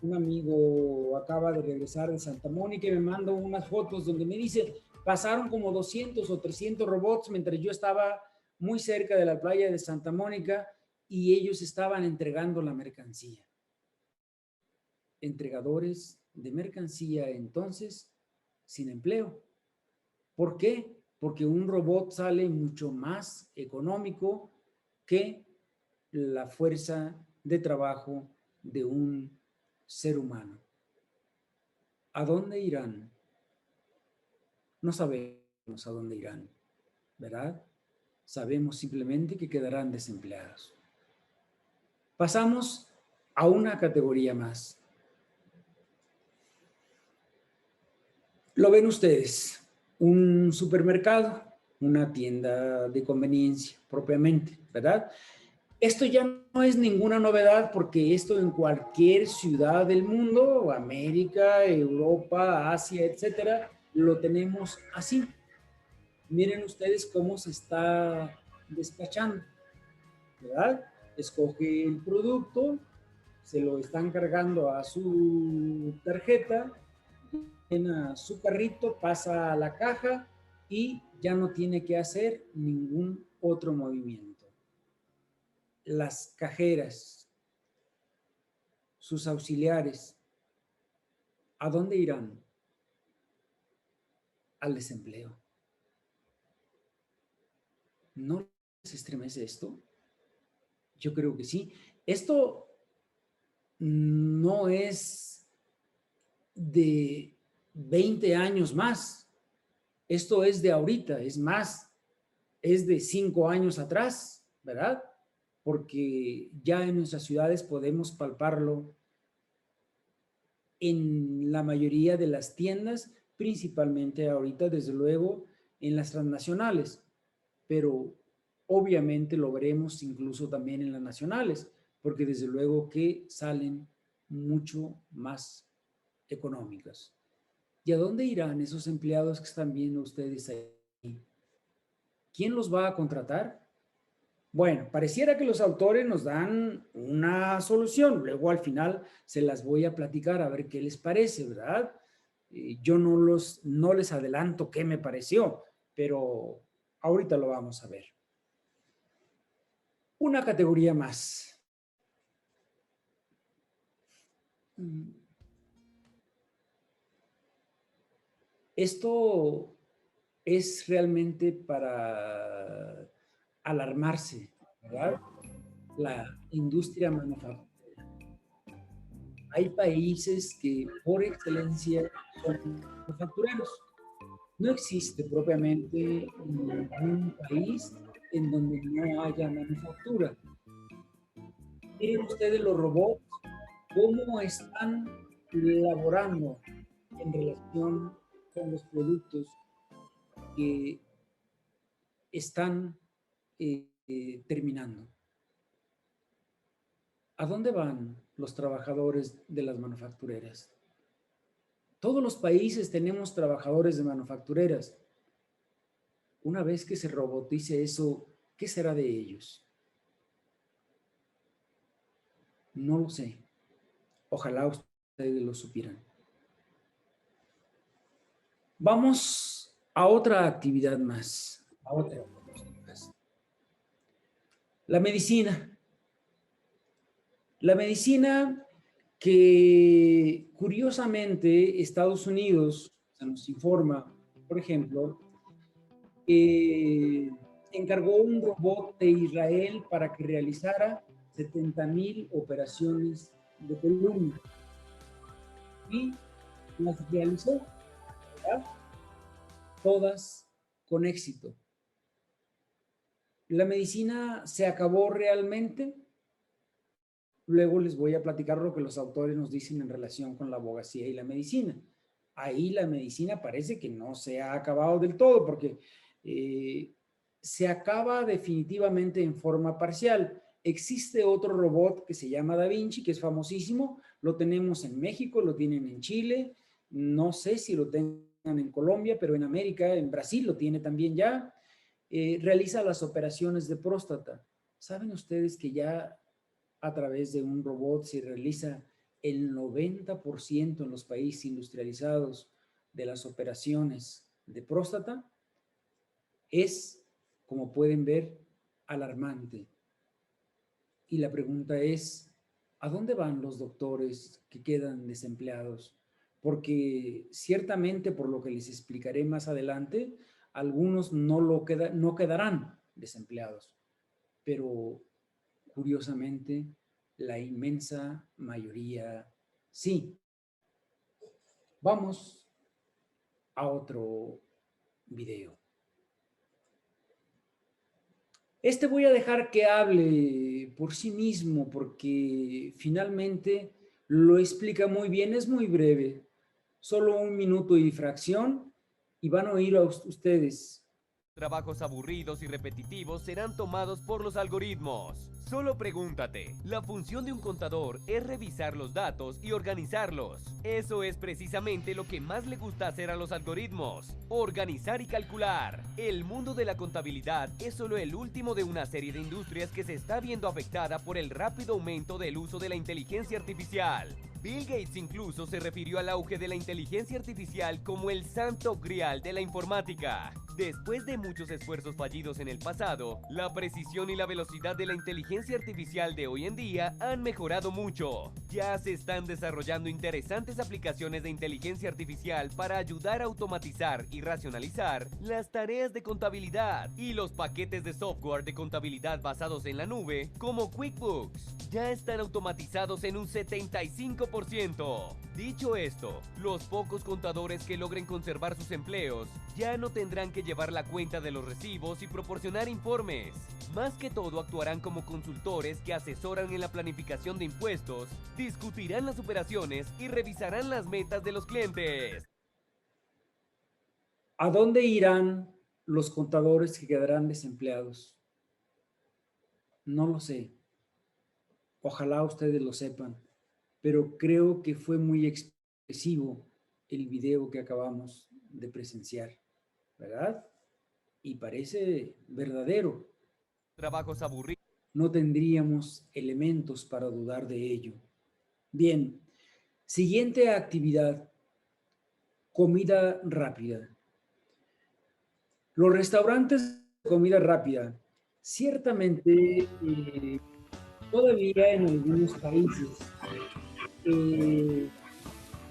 Un amigo acaba de regresar de Santa Mónica y me mandó unas fotos donde me dice, pasaron como 200 o 300 robots mientras yo estaba muy cerca de la playa de Santa Mónica y ellos estaban entregando la mercancía. Entregadores de mercancía entonces sin empleo. ¿Por qué? Porque un robot sale mucho más económico que la fuerza de trabajo de un ser humano. ¿A dónde irán? No sabemos a dónde irán, ¿verdad? Sabemos simplemente que quedarán desempleados. Pasamos a una categoría más. Lo ven ustedes, un supermercado, una tienda de conveniencia propiamente, ¿verdad? Esto ya no es ninguna novedad porque esto en cualquier ciudad del mundo, América, Europa, Asia, etcétera, lo tenemos así. Miren ustedes cómo se está despachando, ¿verdad? Escoge el producto, se lo están cargando a su tarjeta, llena su carrito, pasa a la caja y ya no tiene que hacer ningún otro movimiento. Las cajeras, sus auxiliares, ¿a dónde irán? Al desempleo. ¿No les estremece esto? Yo creo que sí. Esto no es de 20 años más. Esto es de ahorita, es más, es de 5 años atrás, ¿verdad? Porque ya en nuestras ciudades podemos palparlo en la mayoría de las tiendas, principalmente ahorita, desde luego, en las transnacionales. Pero obviamente lo veremos incluso también en las nacionales, porque desde luego que salen mucho más económicas. ¿Y a dónde irán esos empleados que están viendo ustedes ahí? ¿Quién los va a contratar? Bueno, pareciera que los autores nos dan una solución. Luego al final se las voy a platicar a ver qué les parece, ¿verdad? Yo no les adelanto qué me pareció, pero ahorita lo vamos a ver. Una categoría más. Esto es realmente para alarmarse, ¿verdad? La industria manufacturera. Hay países que por excelencia son manufactureros. No existe propiamente ningún país en donde no haya manufactura. Miren ustedes los robots, cómo están laborando en relación con los productos que están terminando. ¿A dónde van los trabajadores de las manufactureras? Todos los países tenemos trabajadores de manufactureras. Una vez que se robotice eso, ¿qué será de ellos? No lo sé. Ojalá ustedes lo supieran. Vamos a otra actividad más. A otra más. La medicina. La medicina que curiosamente Estados Unidos se nos informa, por ejemplo, encargó un robot de Israel para que realizara 70,000 operaciones de columna y las realizó, ¿verdad? Todas con éxito. ¿La medicina se acabó realmente? Luego les voy a platicar lo que los autores nos dicen en relación con la abogacía y la medicina. Ahí la medicina parece que no se ha acabado del todo porque se acaba definitivamente en forma parcial. Existe otro robot que se llama Da Vinci, que es famosísimo. Lo tenemos en México, lo tienen en Chile. No sé si lo tengan en Colombia, pero en América, en Brasil lo tiene también ya. Realiza las operaciones de próstata. ¿Saben ustedes que ya a través de un robot se realiza el 90% en los países industrializados de las operaciones de próstata? Es, como pueden ver, alarmante. Y la pregunta es, ¿a dónde van los doctores que quedan desempleados? Porque ciertamente, por lo que les explicaré más adelante, algunos no quedarán desempleados, pero curiosamente, la inmensa mayoría sí. Vamos a otro video. Este voy a dejar que hable por sí mismo porque finalmente lo explica muy bien, es muy breve, solo 1 minuto y fracción y van a oír a ustedes. Trabajos aburridos y repetitivos serán tomados por los algoritmos. Solo pregúntate, la función de un contador es revisar los datos y organizarlos. Eso es precisamente lo que más le gusta hacer a los algoritmos, organizar y calcular. El mundo de la contabilidad es solo el último de una serie de industrias que se está viendo afectada por el rápido aumento del uso de la inteligencia artificial. Bill Gates incluso se refirió al auge de la inteligencia artificial como el santo grial de la informática. Después de muchos esfuerzos fallidos en el pasado, la precisión y la velocidad de la inteligencia artificial de hoy en día han mejorado mucho. Ya se están desarrollando interesantes aplicaciones de inteligencia artificial para ayudar a automatizar y racionalizar las tareas de contabilidad y los paquetes de software de contabilidad basados en la nube, como QuickBooks, ya están automatizados en un 75%. Dicho esto, los pocos contadores que logren conservar sus empleos ya no tendrán que llevar la cuenta de los recibos y proporcionar informes. Más que todo actuarán como consultores que asesoran en la planificación de impuestos, discutirán las operaciones y revisarán las metas de los clientes. ¿A dónde irán los contadores que quedarán desempleados? No lo sé. Ojalá ustedes lo sepan, pero creo que fue muy expresivo el video que acabamos de presenciar, ¿verdad? Y parece verdadero. Trabajos aburridos. No tendríamos elementos para dudar de ello. Bien, siguiente actividad, comida rápida. Los restaurantes de comida rápida, ciertamente todavía en algunos países,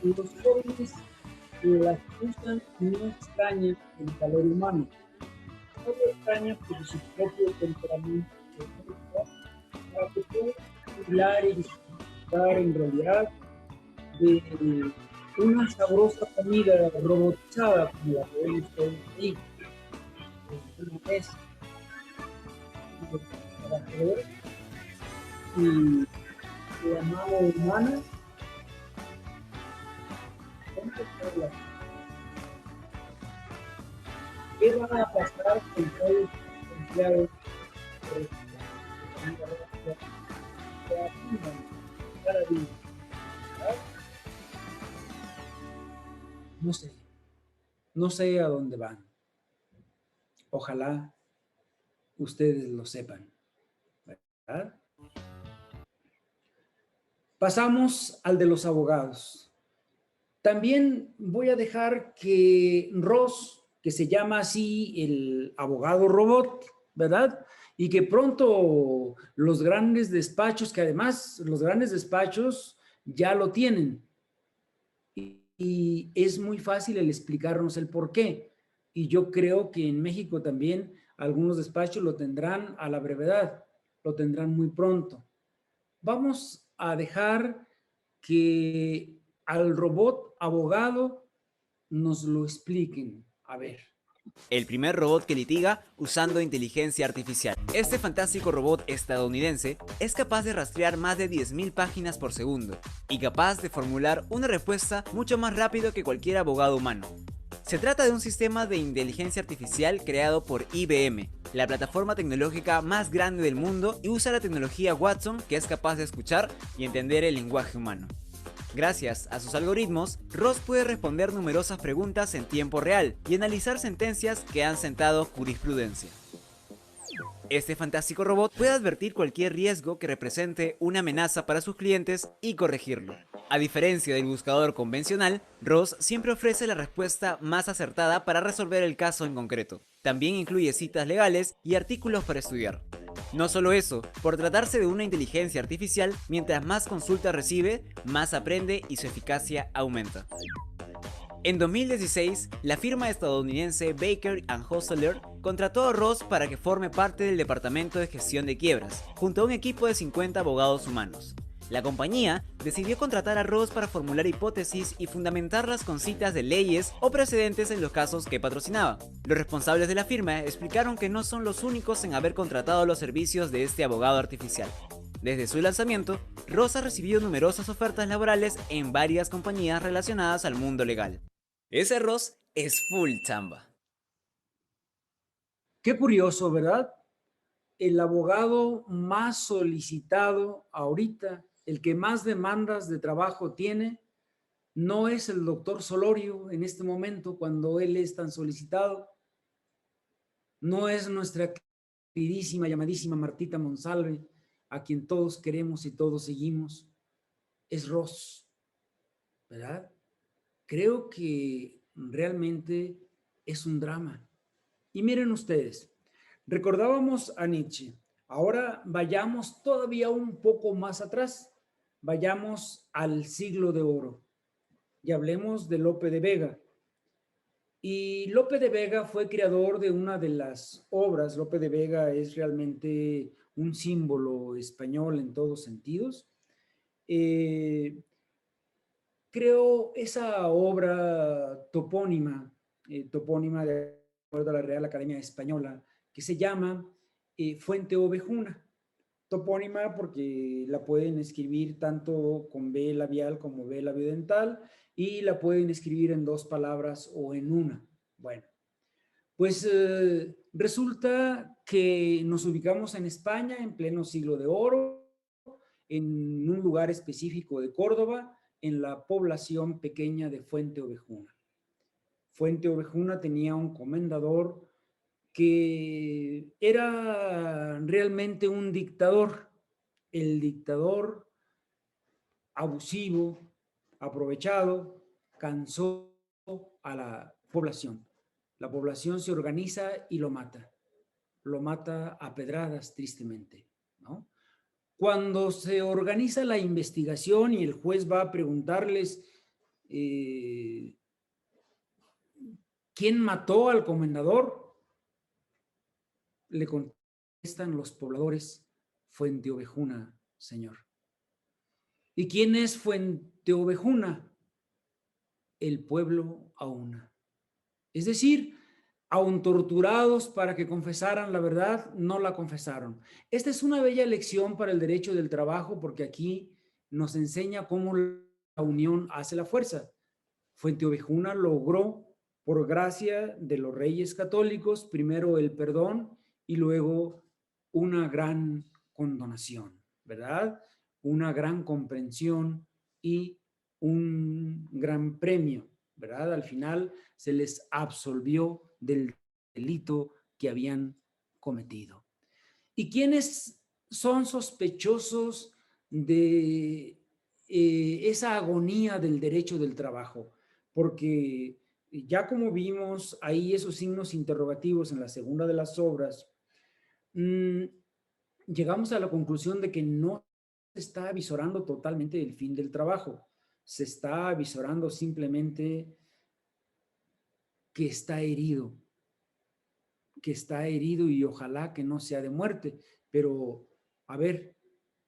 los jóvenes las usan y no extrañan el calor humano, no lo extrañan por su propio temperamento, para que puedan hablar y disfrutar en realidad de una sabrosa comida robotizada como la que ven ustedes ahí. Una vez para poder y la mano humana. ¿Qué va a pasar con todos los empleados cada día? No sé a dónde van. Ojalá ustedes lo sepan, ¿verdad? Pasamos al de los abogados. También voy a dejar que Ross, que se llama así el abogado robot, ¿verdad? Y que pronto los grandes despachos, que además los grandes despachos ya lo tienen. Y es muy fácil el explicarnos el por qué. Y yo creo que en México también algunos despachos lo tendrán a la brevedad, lo tendrán muy pronto. Vamos a dejar que al robot abogado nos lo expliquen. A ver. El primer robot que litiga usando inteligencia artificial. Este fantástico robot estadounidense es capaz de rastrear más de 10.000 páginas por segundo y capaz de formular una respuesta mucho más rápido que cualquier abogado humano. Se trata de un sistema de inteligencia artificial creado por IBM, la plataforma tecnológica más grande del mundo, y usa la tecnología Watson, que es capaz de escuchar y entender el lenguaje humano. Gracias a sus algoritmos, Ross puede responder numerosas preguntas en tiempo real y analizar sentencias que han sentado jurisprudencia. Este fantástico robot puede advertir cualquier riesgo que represente una amenaza para sus clientes y corregirlo. A diferencia del buscador convencional, Ross siempre ofrece la respuesta más acertada para resolver el caso en concreto. También incluye citas legales y artículos para estudiar. No solo eso, por tratarse de una inteligencia artificial, mientras más consultas recibe, más aprende y su eficacia aumenta. En 2016, la firma estadounidense Baker & Hostetler contrató a Ross para que forme parte del departamento de gestión de quiebras, junto a un equipo de 50 abogados humanos. La compañía decidió contratar a Ross para formular hipótesis y fundamentarlas con citas de leyes o precedentes en los casos que patrocinaba. Los responsables de la firma explicaron que no son los únicos en haber contratado los servicios de este abogado artificial. Desde su lanzamiento, Ross ha recibido numerosas ofertas laborales en varias compañías relacionadas al mundo legal. Ese Ross es full chamba. Qué curioso, ¿verdad? El abogado más solicitado ahorita, el que más demandas de trabajo tiene, no es el doctor Solorio en este momento cuando él es tan solicitado. No es nuestra queridísima, llamadísima Martita Monsalve, a quien todos queremos y todos seguimos. Es Ross, ¿verdad? Creo que realmente es un drama. Y miren ustedes, recordábamos a Nietzsche. Ahora vayamos todavía un poco más atrás. Vayamos al siglo de oro y hablemos de Lope de Vega. Y Lope de Vega fue creador de una de las obras. Lope de Vega es realmente un símbolo español en todos sentidos. Creó esa obra topónima de acuerdo a la Real Academia Española, que se llama Fuente Ovejuna. Topónima porque la pueden escribir tanto con B labial como B labiodental y la pueden escribir en dos palabras o en una. Bueno, Pues resulta que nos ubicamos en España en pleno siglo de oro, en un lugar específico de Córdoba, en la población pequeña de Fuente Ovejuna. Fuente Ovejuna tenía un comendador que era realmente un dictador, el dictador abusivo, aprovechado, cansó a la población. La población se organiza y lo mata a pedradas, tristemente, ¿no? Cuando se organiza la investigación y el juez va a preguntarles ¿quién mató al comendador? Le contestan los pobladores: Fuente Ovejuna, señor. ¿Y quién es Fuente Ovejuna? El pueblo aúna. Es decir, aun torturados para que confesaran la verdad, no la confesaron. Esta es una bella lección para el derecho del trabajo, porque aquí nos enseña cómo la unión hace la fuerza. Fuente Ovejuna logró, por gracia de los reyes católicos, primero el perdón y luego una gran condonación, ¿verdad? Una gran comprensión y un gran premio, ¿verdad? Al final se les absolvió del delito que habían cometido. ¿Y quiénes son sospechosos de esa agonía del derecho del trabajo? Porque ya como vimos ahí esos signos interrogativos en la segunda de las obras, llegamos a la conclusión de que no se está avisorando totalmente el fin del trabajo. Se está avisorando simplemente que está herido y ojalá que no sea de muerte. Pero, a ver,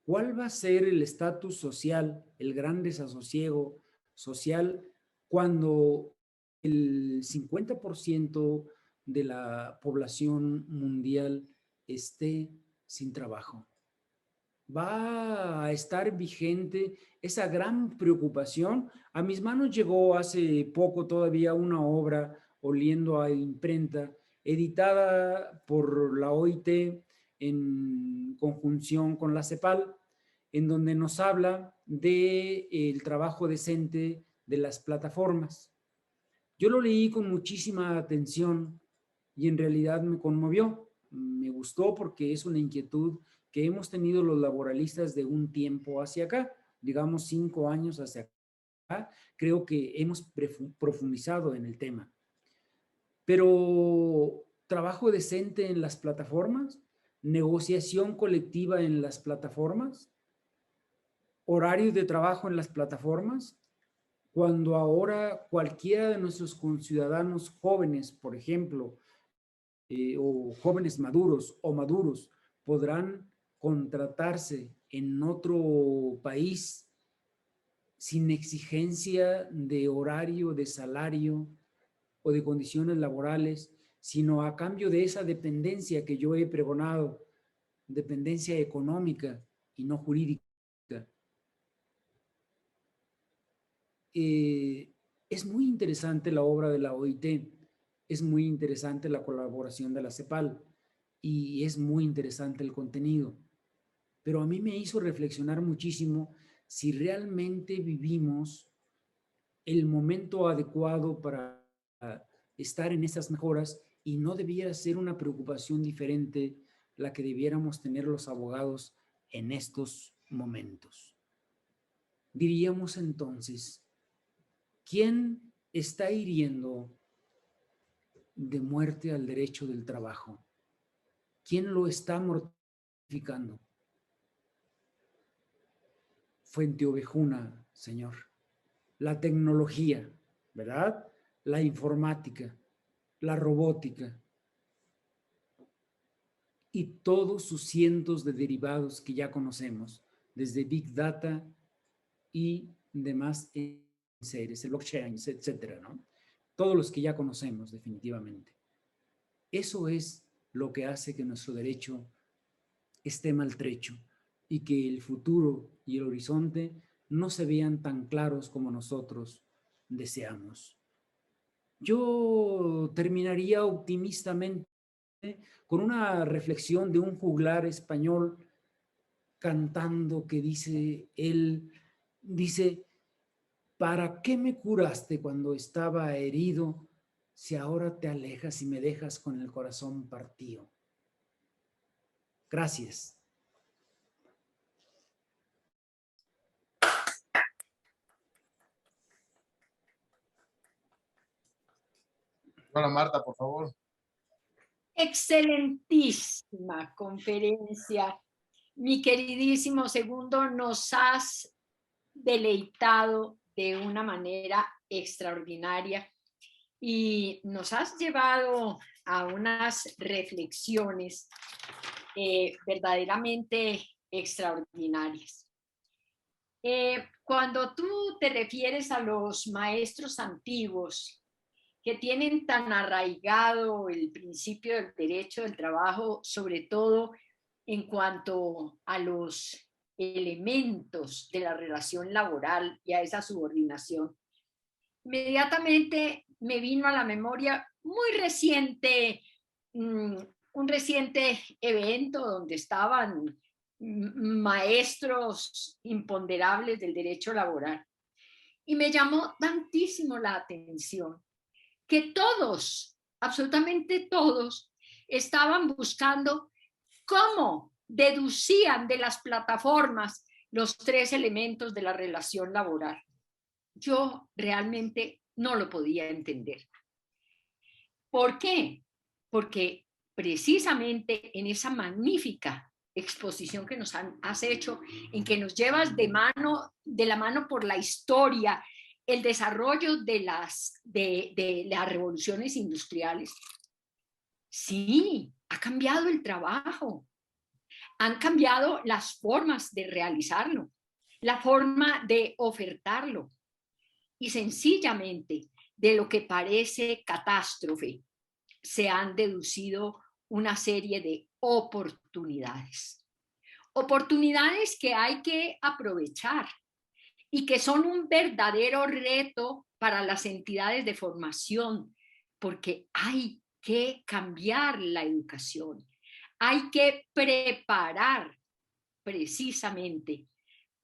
¿cuál va a ser el estatus social, el gran desasosiego social, cuando el 50% de la población mundial esté sin trabajo? ¿Va a estar vigente esa gran preocupación? A mis manos llegó hace poco todavía una obra oliendo a imprenta, editada por la OIT en conjunción con la CEPAL, en donde nos habla del trabajo decente de las plataformas. Yo lo leí con muchísima atención y en realidad me conmovió. Me gustó porque es una inquietud que hemos tenido los laboralistas de un tiempo hacia acá, digamos 5 años hacia acá. Creo que hemos profundizado en el tema. Pero trabajo decente en las plataformas, negociación colectiva en las plataformas, horarios de trabajo en las plataformas, cuando ahora cualquiera de nuestros conciudadanos jóvenes, por ejemplo, o jóvenes maduros o maduros, podrán contratarse en otro país sin exigencia de horario, de salario o de condiciones laborales, sino a cambio de esa dependencia que yo he pregonado, dependencia económica y no jurídica. Es muy interesante la obra de la OIT, es muy interesante la colaboración de la CEPAL y es muy interesante el contenido, pero a mí me hizo reflexionar muchísimo si realmente vivimos el momento adecuado para estar en esas mejoras y no debiera ser una preocupación diferente la que debiéramos tener los abogados en estos momentos. Diríamos entonces, ¿quién está hiriendo de muerte al derecho del trabajo? ¿Quién lo está mortificando? Fuente Ovejuna, señor. La tecnología, ¿verdad? La informática, la robótica y todos sus cientos de derivados que ya conocemos, desde Big Data y demás seres, el blockchain, etcétera, ¿no? Todos los que ya conocemos, definitivamente. Eso es lo que hace que nuestro derecho esté maltrecho y que el futuro y el horizonte no se vean tan claros como nosotros deseamos. Yo terminaría optimistamente con una reflexión de un juglar español cantando que dice, ¿para qué me curaste cuando estaba herido si ahora te alejas y me dejas con el corazón partido? Gracias. Hola Marta, por favor. Excelentísima conferencia. Mi queridísimo Segundo, nos has deleitado de una manera extraordinaria y nos has llevado a unas reflexiones verdaderamente extraordinarias. Cuando tú te refieres a los maestros antiguos que tienen tan arraigado el principio del derecho del trabajo, sobre todo en cuanto a los elementos de la relación laboral y a esa subordinación, inmediatamente me vino a la memoria muy reciente, un reciente evento donde estaban maestros imponderables del derecho laboral. Y me llamó tantísimo la atención que todos, absolutamente todos, estaban buscando cómo deducían de las plataformas los tres elementos de la relación laboral. Yo realmente no lo podía entender. ¿Por qué? Porque precisamente en esa magnífica exposición que nos has hecho, en que nos llevas de la mano por la historia, el desarrollo de las revoluciones industriales, sí, ha cambiado el trabajo, han cambiado las formas de realizarlo, la forma de ofertarlo, y sencillamente de lo que parece catástrofe se han deducido una serie de oportunidades. Oportunidades que hay que aprovechar y que son un verdadero reto para las entidades de formación, porque hay que cambiar la educación, hay que preparar precisamente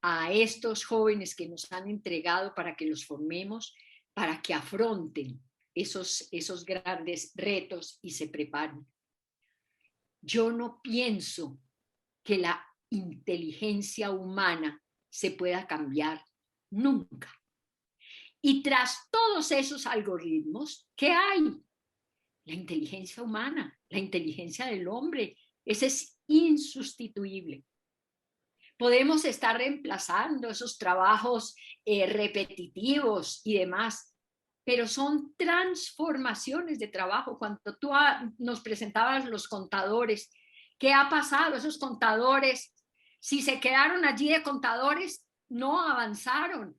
a estos jóvenes que nos han entregado para que los formemos, para que afronten esos grandes retos y se preparen. Yo no pienso que la inteligencia humana se pueda cambiar nunca. Y tras todos esos algoritmos, ¿qué hay? La inteligencia humana, la inteligencia del hombre, esa es insustituible. Podemos estar reemplazando esos trabajos repetitivos y demás, pero son transformaciones de trabajo. Cuando tú nos presentabas los contadores, ¿qué ha pasado? Esos contadores, si se quedaron allí de contadores, no avanzaron,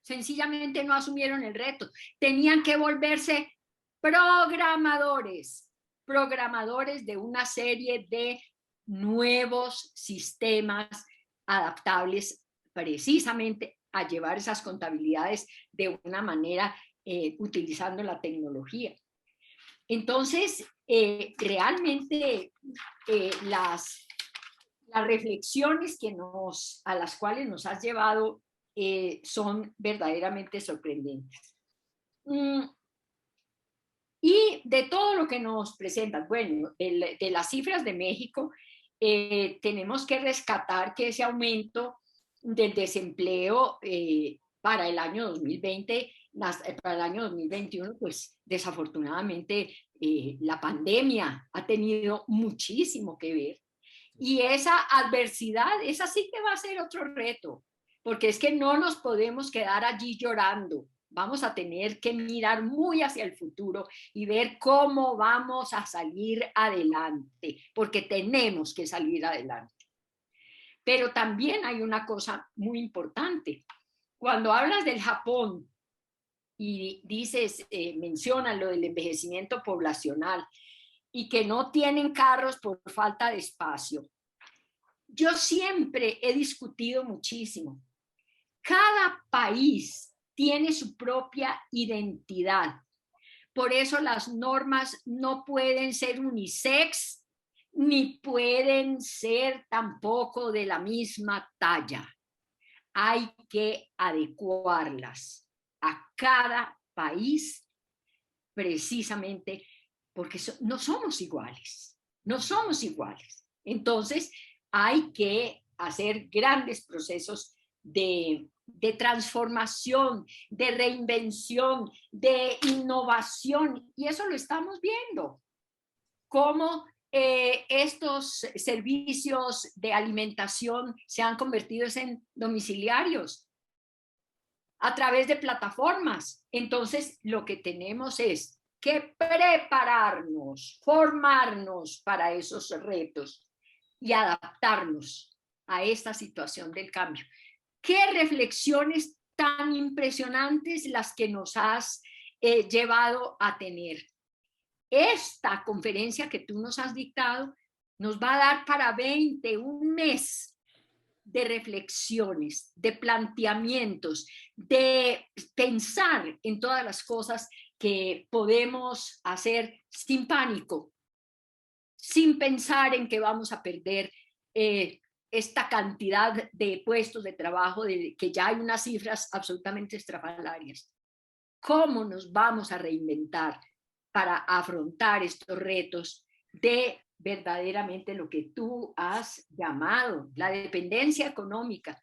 sencillamente no asumieron el reto. Tenían que volverse programadores de una serie de nuevos sistemas adaptables precisamente a llevar esas contabilidades de una manera utilizando la tecnología. Entonces, realmente las reflexiones a las cuales nos has llevado son verdaderamente sorprendentes. Y de todo lo que nos presentas, bueno, de las cifras de México, tenemos que rescatar que ese aumento del desempleo para el año 2020, para el año 2021, pues desafortunadamente la pandemia ha tenido muchísimo que ver. Y esa adversidad, esa sí que va a ser otro reto, porque es que no nos podemos quedar allí llorando. Vamos a tener que mirar muy hacia el futuro y ver cómo vamos a salir adelante, porque tenemos que salir adelante. Pero también hay una cosa muy importante. Cuando hablas del Japón y dices, mencionas lo del envejecimiento poblacional y que no tienen carros por falta de espacio, yo siempre he discutido muchísimo. Cada país tiene su propia identidad, Por eso las normas no pueden ser unisex, ni pueden ser tampoco de la misma talla. Hay que adecuarlas a cada país, precisamente porque no somos iguales, no somos iguales. Entonces, hay que hacer grandes procesos de transformación, de reinvención, de innovación, y eso lo estamos viendo. Cómo estos servicios de alimentación se han convertido en domiciliarios a través de plataformas. Entonces, lo que tenemos es que prepararnos, formarnos para esos retos y adaptarnos a esta situación del cambio. ¿Qué reflexiones tan impresionantes las que nos has llevado a tener? Esta conferencia que tú nos has dictado nos va a dar para 21 meses de reflexiones, de planteamientos, de pensar en todas las cosas que podemos hacer sin pánico, sin pensar en que vamos a perder esta cantidad de puestos de trabajo, que ya hay unas cifras absolutamente estrafalarias. ¿Cómo nos vamos a reinventar para afrontar estos retos de verdaderamente lo que tú has llamado la dependencia económica?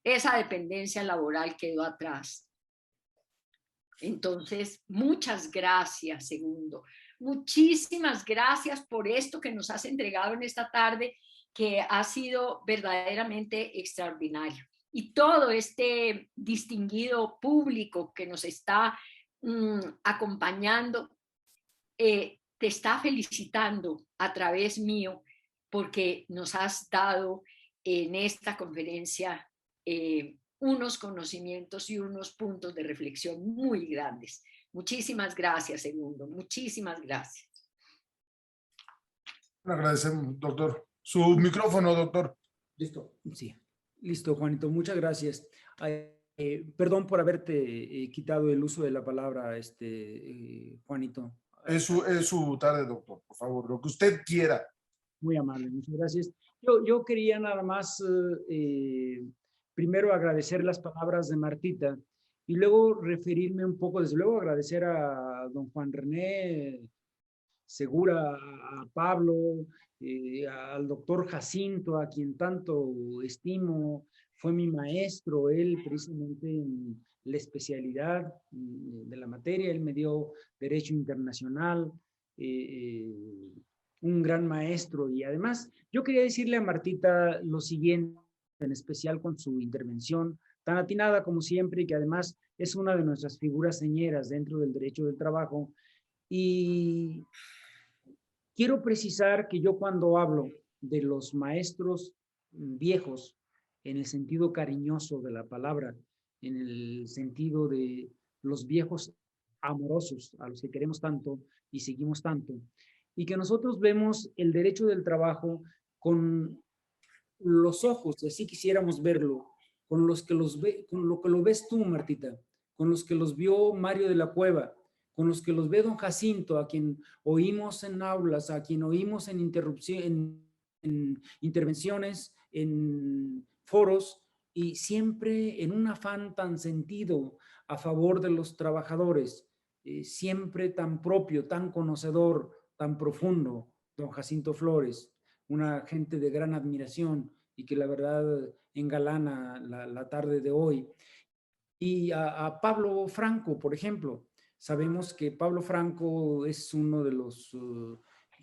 Esa dependencia laboral quedó atrás. Entonces, muchas gracias, Segundo. Muchísimas gracias por esto que nos has entregado en esta tarde, que ha sido verdaderamente extraordinario. Y todo este distinguido público que nos está acompañando, te está felicitando a través mío, porque nos has dado en esta conferencia unos conocimientos y unos puntos de reflexión muy grandes. Muchísimas gracias, Segundo. Muchísimas gracias. Le agradecemos, doctor. Su micrófono, doctor. Listo, sí. Listo, Juanito. Muchas gracias. Perdón por haberte quitado el uso de la palabra, Juanito. Es su tarde, doctor. Por favor, lo que usted quiera. Muy amable, muchas gracias. Yo quería nada más primero agradecer las palabras de Martita y luego referirme un poco, desde luego agradecer a don Juan René Segura, a Pablo, al doctor Jacinto, a quien tanto estimo, fue mi maestro, él precisamente en la especialidad de la materia, él me dio Derecho Internacional, un gran maestro. Y además yo quería decirle a Martita lo siguiente, en especial con su intervención tan atinada como siempre, y que además es una de nuestras figuras señeras dentro del derecho del trabajo. Y quiero precisar que yo, cuando hablo de los maestros viejos, en el sentido cariñoso de la palabra, en el sentido de los viejos amorosos a los que queremos tanto y seguimos tanto, y que nosotros vemos el derecho del trabajo con los ojos, si así quisiéramos verlo, con los que con lo que lo ves tú, Martita, con los que los vio Mario de la Cueva, con los que los ve don Jacinto, a quien oímos en aulas, a quien oímos en intervenciones, en foros, y siempre en un afán tan sentido a favor de los trabajadores, siempre tan propio, tan conocedor, tan profundo, don Jacinto Flores, una gente de gran admiración y que la verdad engalana la tarde de hoy. Y a Pablo Franco, por ejemplo. Sabemos que Pablo Franco es uno de los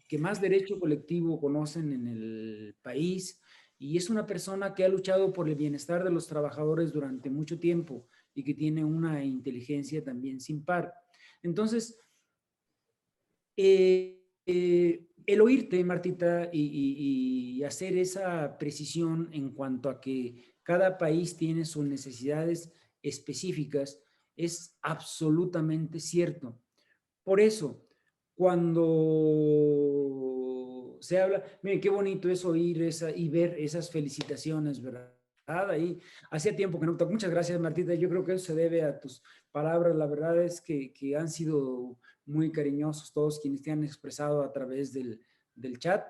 que más derecho colectivo conocen en el país, y es una persona que ha luchado por el bienestar de los trabajadores durante mucho tiempo y que tiene una inteligencia también sin par. Entonces, el oírte, Martita, y hacer esa precisión en cuanto a que cada país tiene sus necesidades específicas es absolutamente cierto. Por eso, cuando se habla, miren qué bonito es oír y ver esas felicitaciones, ¿verdad? ahí. Hacía tiempo que no toco. Muchas gracias, Martita. Yo creo que eso se debe a tus palabras. La verdad es que han sido muy cariñosos todos quienes te han expresado a través del chat.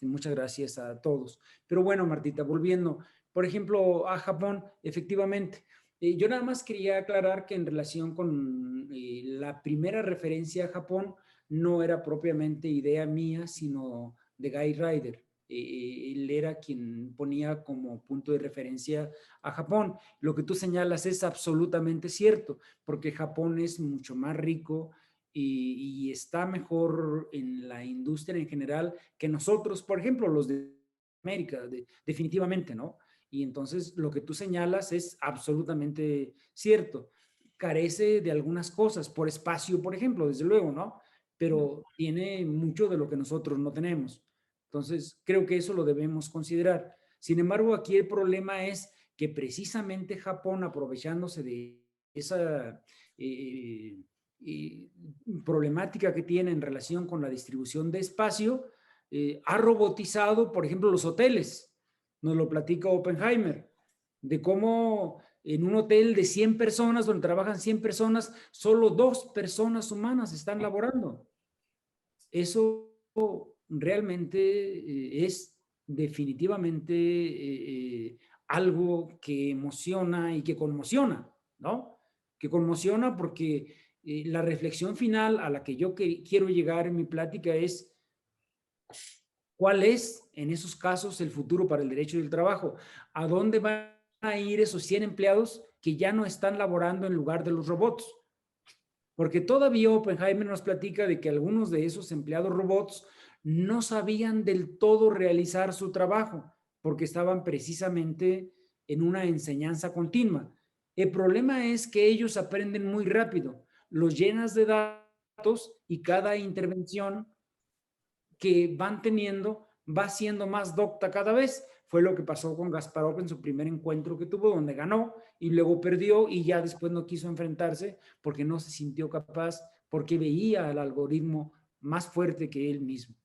Muchas gracias a todos. Pero bueno, Martita, volviendo, por ejemplo, a Japón, efectivamente, yo nada más quería aclarar que en relación con la primera referencia a Japón, no era propiamente idea mía, sino de Guy Ryder. Él era quien ponía como punto de referencia a Japón. Lo que tú señalas es absolutamente cierto, porque Japón es mucho más rico y está mejor en la industria en general que nosotros, por ejemplo, los de América, definitivamente, ¿no? Y entonces lo que tú señalas es absolutamente cierto. Carece de algunas cosas, por espacio, por ejemplo, desde luego, ¿no? Pero tiene mucho de lo que nosotros no tenemos. Entonces, creo que eso lo debemos considerar. Sin embargo, aquí el problema es que precisamente Japón, aprovechándose de esa problemática que tiene en relación con la distribución de espacio, ha robotizado, por ejemplo, los hoteles. Nos lo platica Oppenheimer, de cómo en un hotel de 100 personas, donde trabajan 100 personas, solo 2 personas humanas están laborando. Eso realmente es definitivamente algo que emociona y que conmociona, ¿no? Que conmociona porque la reflexión final a la que yo quiero llegar en mi plática es ¿cuál es en esos casos el futuro para el derecho del trabajo? ¿A dónde van a ir esos 100 empleados que ya no están laborando en lugar de los robots? Porque todavía Oppenheimer nos platica de que algunos de esos empleados robots no sabían del todo realizar su trabajo porque estaban precisamente en una enseñanza continua. El problema es que ellos aprenden muy rápido, los llenas de datos y cada intervención que van teniendo va siendo más docta cada vez. Fue lo que pasó con Kasparov en su primer encuentro que tuvo, donde ganó y luego perdió y ya después no quiso enfrentarse porque no se sintió capaz, porque veía al algoritmo más fuerte que él mismo.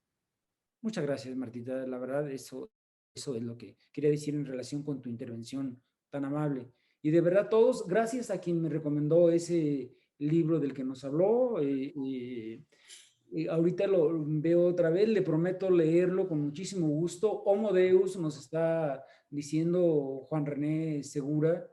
Muchas gracias, Martita. La verdad, eso es lo que quería decir en relación con tu intervención tan amable. Y de verdad, todos, gracias a quien me recomendó ese libro del que nos habló. Ahorita lo veo otra vez, le prometo leerlo con muchísimo gusto. Homo Deus nos está diciendo Juan René Segura,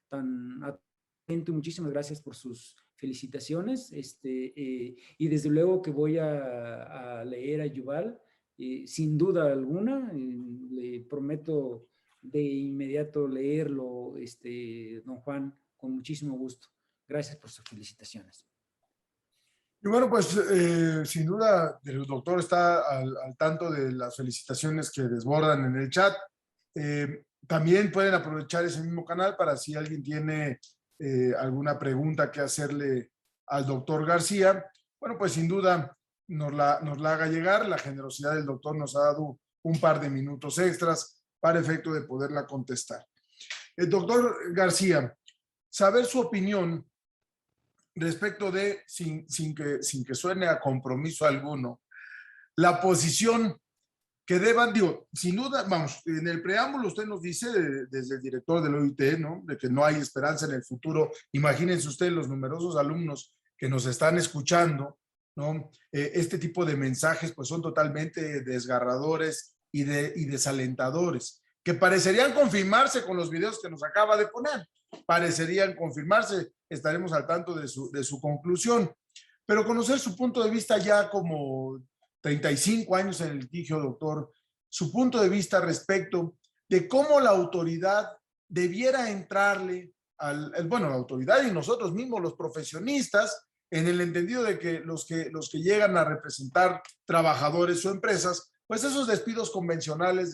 tan atento, y muchísimas gracias por sus felicitaciones. Y desde luego que voy a leer a Yuval, sin duda alguna, le prometo de inmediato leerlo, don Juan, con muchísimo gusto. Gracias por sus felicitaciones. Y bueno, pues sin duda el doctor está al tanto de las felicitaciones que desbordan en el chat. También pueden aprovechar ese mismo canal para si alguien tiene alguna pregunta que hacerle al doctor García. Bueno, pues sin duda nos la haga llegar. La generosidad del doctor nos ha dado un par de minutos extras para efecto de poderla contestar. El doctor García, saber su opinión respecto de, sin que suene a compromiso alguno, la posición que deban, digo, sin duda, vamos, en el preámbulo usted nos dice desde el director del OIT, ¿no? De que no hay esperanza en el futuro. Imagínense ustedes los numerosos alumnos que nos están escuchando, ¿no? Este tipo de mensajes pues son totalmente desgarradores y desalentadores, que parecerían confirmarse con los videos que nos acaba de poner. Parecerían confirmarse, estaremos al tanto de su conclusión, pero conocer su punto de vista ya como 35 años en el litigio, doctor, su punto de vista respecto de cómo la autoridad debiera entrarle bueno, la autoridad y nosotros mismos, los profesionistas, en el entendido de que los que llegan a representar trabajadores o empresas, pues esos despidos convencionales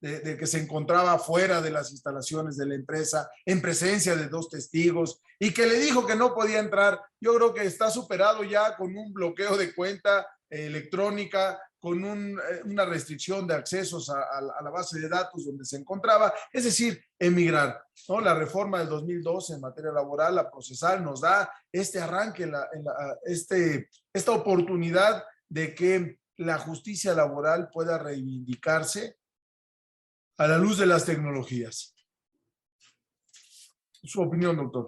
de que se encontraba fuera de las instalaciones de la empresa, en presencia de 2 testigos, y que le dijo que no podía entrar, yo creo que está superado ya con un bloqueo de cuenta electrónica, con una restricción de accesos a la base de datos donde se encontraba, es decir, emigrar, ¿no? La reforma del 2012 en materia laboral, la procesal, nos da este arranque, esta oportunidad de que la justicia laboral pueda reivindicarse a la luz de las tecnologías. Su opinión, doctor.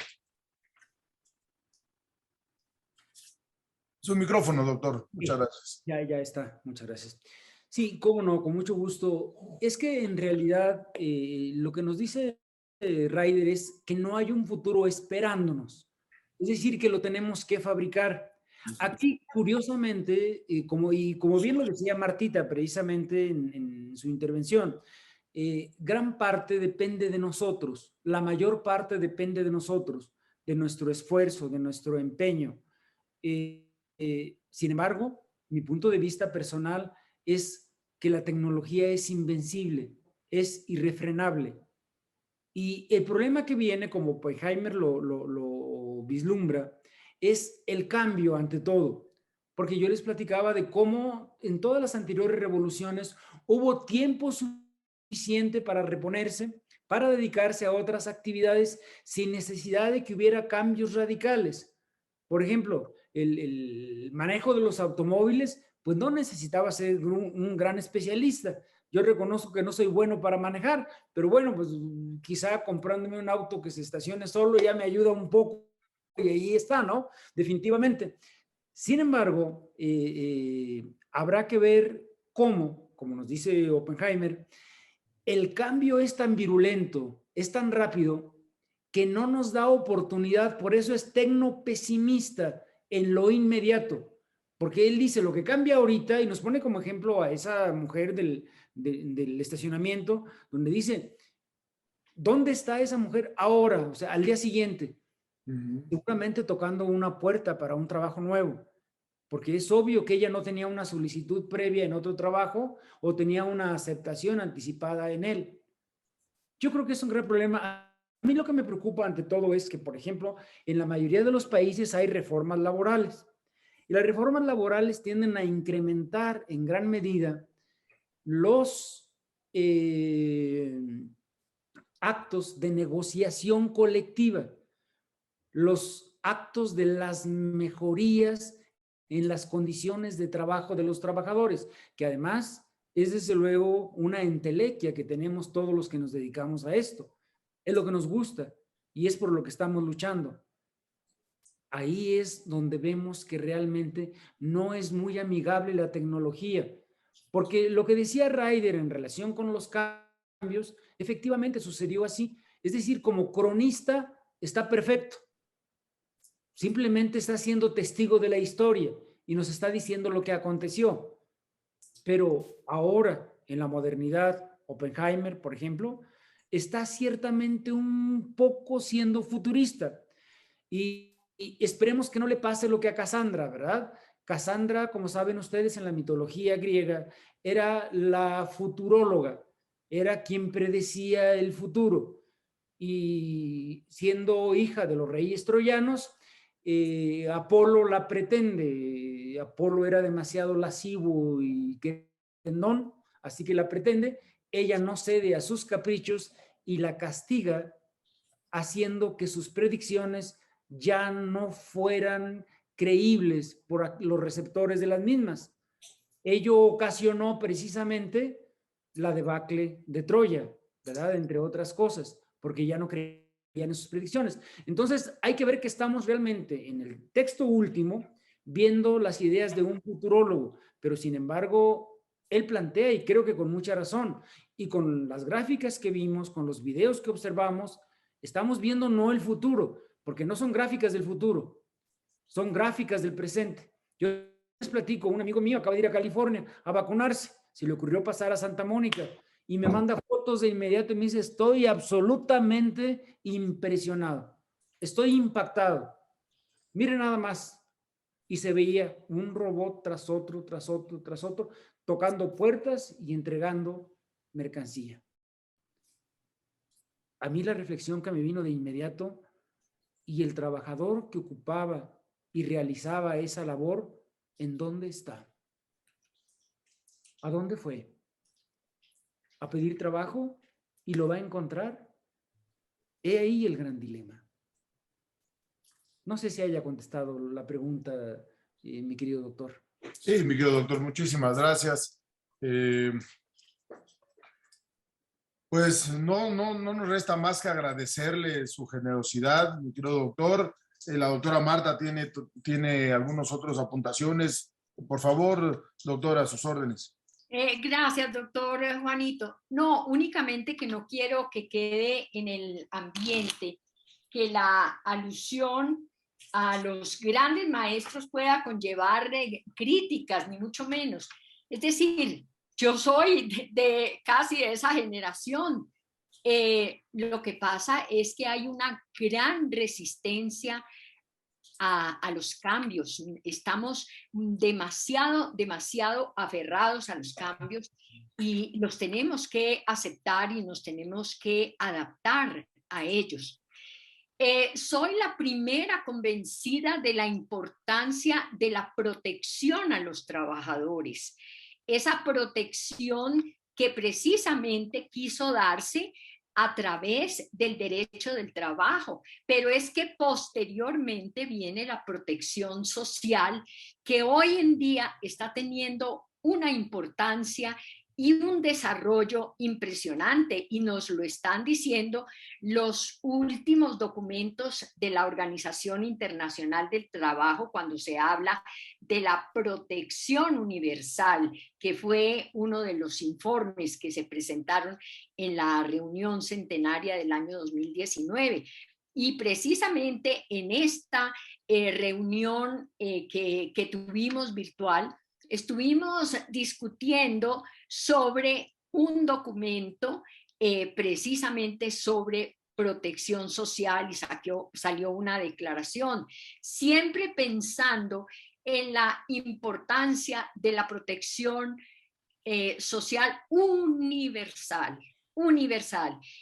Su micrófono, doctor. Muchas gracias. Ya está. Muchas gracias. Sí, cómo no, con mucho gusto. Es que en realidad lo que nos dice Ryder es que no hay un futuro esperándonos. Es decir, que lo tenemos que fabricar. Aquí, curiosamente, como bien lo decía Martita precisamente en su intervención, gran parte depende de nosotros, la mayor parte depende de nosotros, de nuestro esfuerzo, de nuestro empeño. Sin embargo, mi punto de vista personal es que la tecnología es invencible, es irrefrenable. Y el problema que viene, como Oppenheimer lo vislumbra, es el cambio ante todo. Porque yo les platicaba de cómo en todas las anteriores revoluciones hubo tiempo suficiente para reponerse, para dedicarse a otras actividades sin necesidad de que hubiera cambios radicales. Por ejemplo, el manejo de los automóviles, pues no necesitaba ser un gran especialista. Yo reconozco que no soy bueno para manejar, pero bueno, pues quizá comprándome un auto que se estacione solo ya me ayuda un poco y ahí está, ¿no? Definitivamente. Sin embargo, habrá que ver cómo, como nos dice Oppenheimer, el cambio es tan virulento, es tan rápido, que no nos da oportunidad, por eso es tecnopesimista en lo inmediato, porque él dice lo que cambia ahorita y nos pone como ejemplo a esa mujer del estacionamiento, donde dice, ¿dónde está esa mujer ahora? O sea, al día siguiente, seguramente tocando una puerta para un trabajo nuevo, porque es obvio que ella no tenía una solicitud previa en otro trabajo o tenía una aceptación anticipada en él. Yo creo que es un gran problema. A mí lo que me preocupa ante todo es que, por ejemplo, en la mayoría de los países hay reformas laborales. Y las reformas laborales tienden a incrementar en gran medida los actos de negociación colectiva, los actos de las mejorías en las condiciones de trabajo de los trabajadores, que además es desde luego una entelequia que tenemos todos los que nos dedicamos a esto. Es lo que nos gusta y es por lo que estamos luchando. Ahí es donde vemos que realmente no es muy amigable la tecnología, porque lo que decía Ryder en relación con los cambios, efectivamente sucedió así. Es decir, como cronista está perfecto. Simplemente está siendo testigo de la historia y nos está diciendo lo que aconteció. Pero ahora, en la modernidad, Oppenheimer, por ejemplo, está ciertamente un poco siendo futurista. Y esperemos que no le pase lo que a Casandra, ¿verdad? Casandra, como saben ustedes, en la mitología griega, era la futuróloga, era quien predecía el futuro. Y siendo hija de los reyes troyanos, Apolo la pretende. Apolo era demasiado lascivo y querendón, así que la pretende. Ella no cede a sus caprichos y la castiga, haciendo que sus predicciones ya no fueran creíbles por los receptores de las mismas. Ello ocasionó precisamente la debacle de Troya, ¿verdad? Entre otras cosas, porque ya no creían en sus predicciones. Entonces, hay que ver que estamos realmente en el texto último viendo las ideas de un futurólogo, pero sin embargo, él plantea, y creo que con mucha razón, y con las gráficas que vimos, con los videos que observamos, estamos viendo no el futuro, porque no son gráficas del futuro, son gráficas del presente. Yo les platico, un amigo mío acaba de ir a California a vacunarse, se le ocurrió pasar a Santa Mónica y me manda fotos de inmediato y me dice, estoy absolutamente impresionado, estoy impactado. Miren nada más. Y se veía un robot tras otro, tras otro, tras otro, tocando puertas y entregando mercancía. A mí la reflexión que me vino de inmediato, y el trabajador que ocupaba y realizaba esa labor, ¿en dónde está? ¿A dónde fue? ¿A pedir trabajo y lo va a encontrar? He ahí el gran dilema. No sé si haya contestado la pregunta, mi querido doctor. Sí, mi querido doctor, muchísimas gracias. Pues no nos resta más que agradecerle su generosidad, mi querido doctor. La doctora Marta tiene algunos otros apuntaciones. Por favor, doctora, a sus órdenes. Gracias, doctor Juanito. No, únicamente que no quiero que quede en el ambiente que la alusión a los grandes maestros pueda conllevar críticas, ni mucho menos. Es decir, yo soy de casi de esa generación. Lo que pasa es que hay una gran resistencia a los cambios. Estamos demasiado aferrados a los cambios y los tenemos que aceptar y nos tenemos que adaptar a ellos. Soy la primera convencida de la importancia de la protección a los trabajadores. Esa protección que precisamente quiso darse a través del derecho del trabajo, pero es que posteriormente viene la protección social que hoy en día está teniendo una importancia y un desarrollo impresionante, y nos lo están diciendo los últimos documentos de la Organización Internacional del Trabajo cuando se habla de la protección universal, que fue uno de los informes que se presentaron en la reunión centenaria del año 2019. Y precisamente en esta reunión que tuvimos virtual, estuvimos discutiendo sobre un documento precisamente sobre protección social, y salió una declaración, siempre pensando en la importancia de la protección social universal.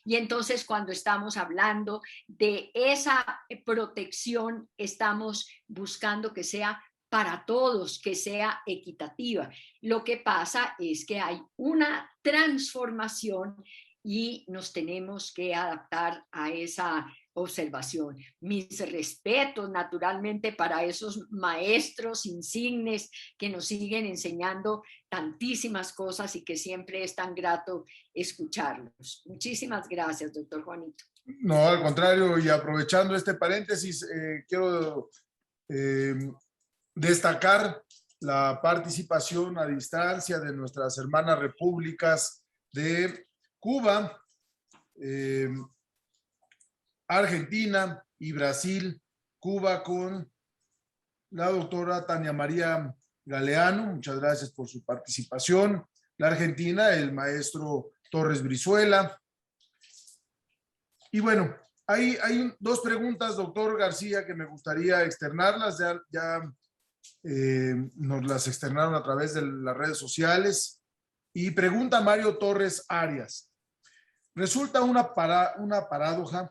Y entonces cuando estamos hablando de esa protección, estamos buscando que sea para todos, que sea equitativa. Lo que pasa es que hay una transformación y nos tenemos que adaptar a esa observación. Mis respetos, naturalmente, para esos maestros insignes que nos siguen enseñando tantísimas cosas y que siempre es tan grato escucharlos. Muchísimas gracias, doctor Juanito. No, al contrario, y aprovechando este paréntesis, quiero destacar la participación a distancia de nuestras hermanas repúblicas de Cuba, Argentina y Brasil. Cuba con la doctora Tania María Galeano, muchas gracias por su participación. La Argentina, el maestro Torres Brizuela. Y bueno, hay dos preguntas, doctor García, que me gustaría externarlas. Ya nos las externaron a través de las redes sociales. Y pregunta Mario Torres Arias. Resulta una paradoja,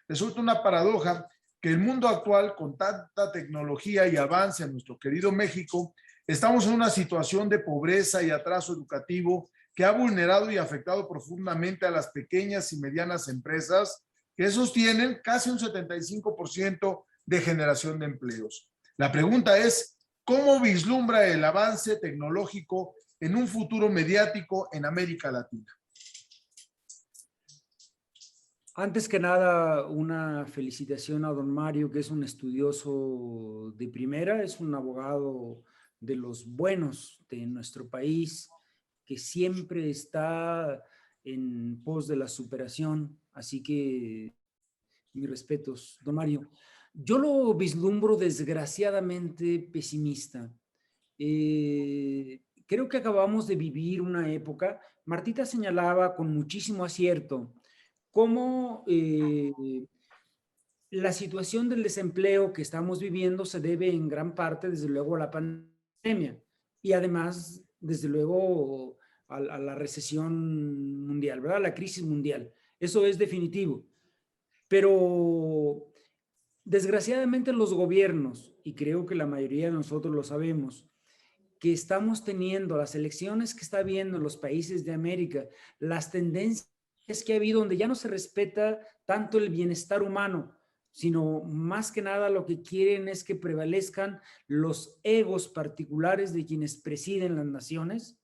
resulta una paradoja que el mundo actual, con tanta tecnología y avance en nuestro querido México, estamos en una situación de pobreza y atraso educativo que ha vulnerado y afectado profundamente a las pequeñas y medianas empresas que sostienen casi un 75% de generación de empleos. La pregunta es, ¿cómo vislumbra el avance tecnológico en un futuro mediático en América Latina? Antes que nada, una felicitación a don Mario, que es un estudioso de primera, es un abogado de los buenos de nuestro país, que siempre está en pos de la superación. Así que mis respetos, don Mario. Yo lo vislumbro desgraciadamente pesimista. Creo que acabamos de vivir una época, Martita señalaba con muchísimo acierto, cómo la situación del desempleo que estamos viviendo se debe en gran parte, desde luego, a la pandemia y además, desde luego, a la recesión mundial, ¿verdad? La crisis mundial. Eso es definitivo. Pero desgraciadamente los gobiernos, y creo que la mayoría de nosotros lo sabemos, que estamos teniendo, las elecciones que está habiendo en los países de América, las tendencias que ha habido donde ya no se respeta tanto el bienestar humano, sino más que nada lo que quieren es que prevalezcan los egos particulares de quienes presiden las naciones,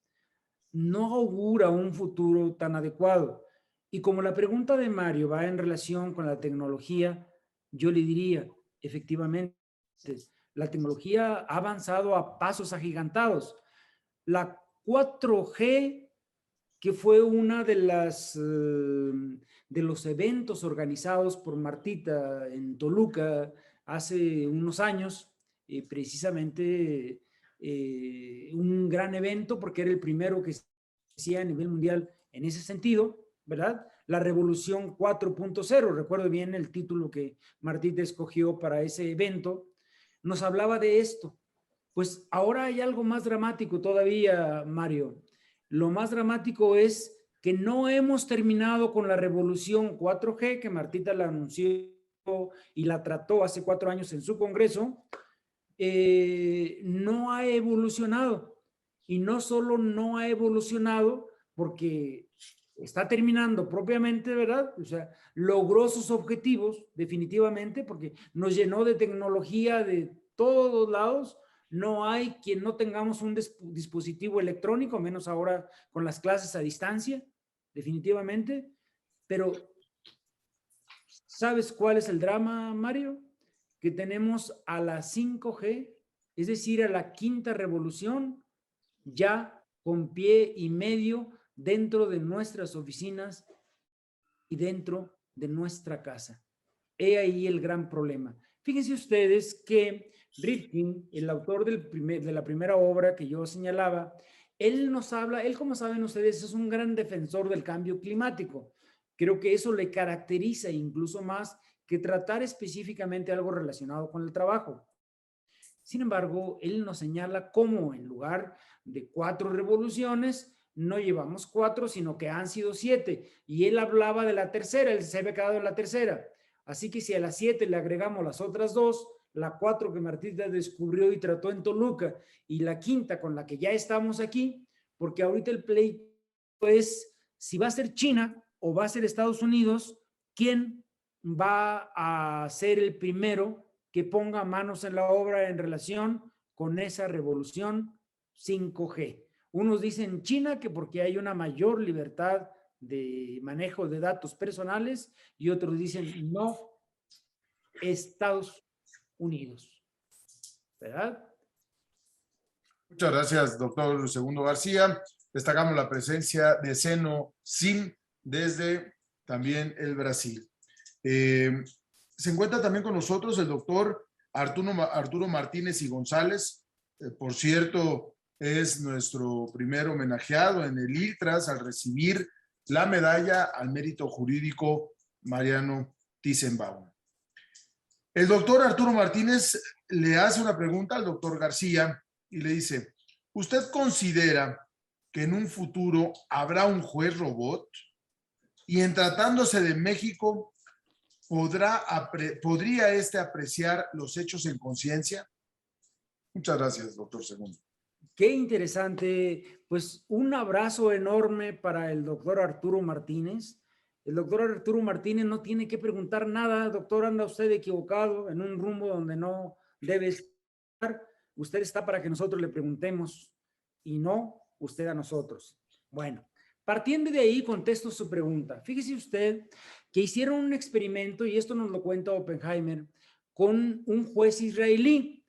no augura un futuro tan adecuado. Y como la pregunta de Mario va en relación con la tecnología, yo le diría, efectivamente, la tecnología ha avanzado a pasos agigantados. La 4G, que fue una de los eventos organizados por Martita en Toluca hace unos años, precisamente un gran evento porque era el primero que se hacía a nivel mundial en ese sentido, ¿verdad? La Revolución 4.0, recuerdo bien el título que Martita escogió para ese evento, nos hablaba de esto. Pues ahora hay algo más dramático todavía, Mario. Lo más dramático es que no hemos terminado con la revolución 4G, que Martita la anunció y la trató hace 4 años en su congreso. No ha evolucionado. Y no solo no ha evolucionado porque está terminando propiamente, ¿verdad? O sea, logró sus objetivos definitivamente porque nos llenó de tecnología de todos lados. No hay quien no tengamos un dispositivo electrónico, menos ahora con las clases a distancia, definitivamente. Pero, ¿sabes cuál es el drama, Mario? Que tenemos a la 5G, es decir, a la quinta revolución, ya con pie y medio dentro de nuestras oficinas y dentro de nuestra casa. He ahí el gran problema. Fíjense ustedes que Rifkin, el autor de la primera obra que yo señalaba, él nos habla, él como saben ustedes es un gran defensor del cambio climático. Creo que eso le caracteriza incluso más que tratar específicamente algo relacionado con el trabajo. Sin embargo, él nos señala cómo en lugar de 4 revoluciones, no llevamos 4, sino que han sido 7. Y él hablaba de la tercera, él se había quedado en la tercera. Así que si a las 7 le agregamos las otras 2, la 4 que Martita descubrió y trató en Toluca, y la quinta con la que ya estamos aquí, porque ahorita el pleito es si va a ser China o va a ser Estados Unidos, ¿quién va a ser el primero que ponga manos en la obra en relación con esa revolución 5G? Unos dicen China que porque hay una mayor libertad de manejo de datos personales y otros dicen no, Estados Unidos, ¿verdad? Muchas gracias, doctor Segundo García. Destacamos la presencia de Seno Sim desde también el Brasil. Se encuentra también con nosotros el doctor Arturo Martínez y González. Por cierto, es nuestro primer homenajeado en el ILTRAS al recibir la medalla al mérito jurídico Mariano Thyssen-Baum. El doctor Arturo Martínez le hace una pregunta al doctor García y le dice, ¿usted considera que en un futuro habrá un juez robot? Y en tratándose de México, ¿podría este apreciar los hechos en conciencia? Muchas gracias, doctor Segundo. Qué interesante. Pues un abrazo enorme para el doctor Arturo Martínez. El doctor Arturo Martínez no tiene que preguntar nada. Doctor, anda usted equivocado en un rumbo donde no debe estar. Usted está para que nosotros le preguntemos y no usted a nosotros. Bueno, partiendo de ahí, contesto su pregunta. Fíjese usted que hicieron un experimento, y esto nos lo cuenta Oppenheimer, con un juez israelí,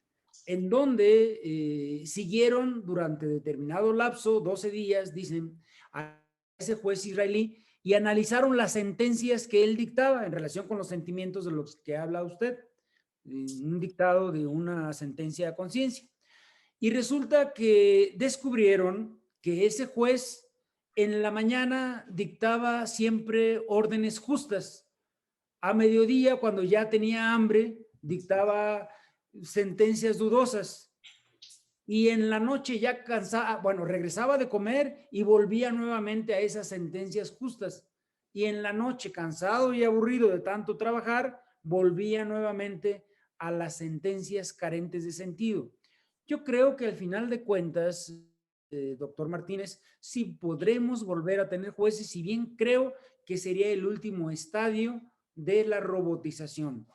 en donde siguieron durante determinado lapso, 12 días, dicen, a ese juez israelí y analizaron las sentencias que él dictaba en relación con los sentimientos de los que habla usted, un dictado de una sentencia a conciencia. Y resulta que descubrieron que ese juez en la mañana dictaba siempre órdenes justas. A mediodía, cuando ya tenía hambre, dictaba sentencias dudosas. Y en la noche ya cansaba, bueno, regresaba de comer y volvía nuevamente a esas sentencias justas. Y en la noche, cansado y aburrido de tanto trabajar, volvía nuevamente a las sentencias carentes de sentido. Yo creo que al final de cuentas, doctor Martínez, sí podremos volver a tener jueces, si bien creo que sería el último estadio de la robotización.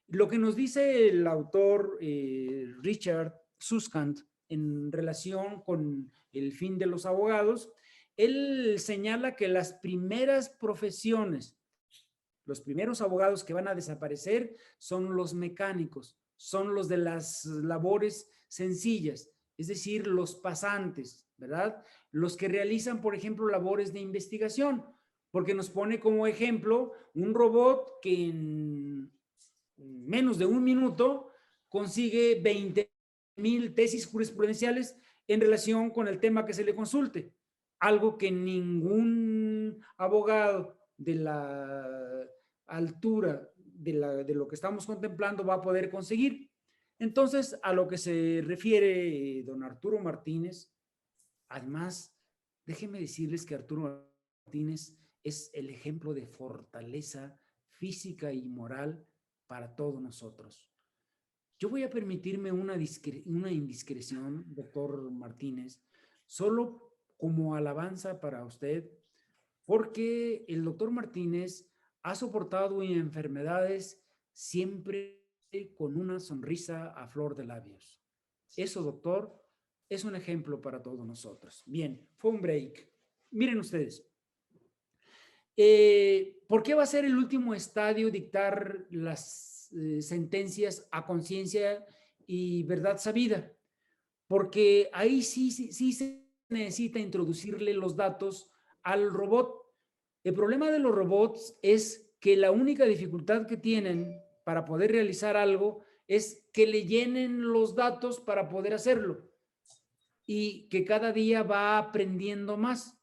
Lo que nos dice el autor Richard Susskind en relación con el fin de los abogados él señala que las primeras profesiones, los primeros abogados que van a desaparecer son los mecánicos, son los de las labores sencillas, es decir, los pasantes, ¿verdad? Los que realizan, por ejemplo, labores de investigación, porque nos pone como ejemplo un robot que en menos de un minuto consigue 20,000 tesis jurisprudenciales en relación con el tema que se le consulte, algo que ningún abogado de la altura de lo que estamos contemplando va a poder conseguir. Entonces, a lo que se refiere don Arturo Martínez, además, déjenme decirles que Arturo Martínez es el ejemplo de fortaleza física y moral para todos nosotros. Yo voy a permitirme una indiscreción, doctor Martínez, solo como alabanza para usted, porque el doctor Martínez ha soportado enfermedades siempre con una sonrisa a flor de labios. Eso, doctor, es un ejemplo para todos nosotros. Bien, fue un break. Miren ustedes. ¿Por qué va a ser el último estadio dictar las sentencias a conciencia y verdad sabida? Porque ahí sí se necesita introducirle los datos al robot. El problema de los robots es que la única dificultad que tienen para poder realizar algo es que le llenen los datos para poder hacerlo y que cada día va aprendiendo más.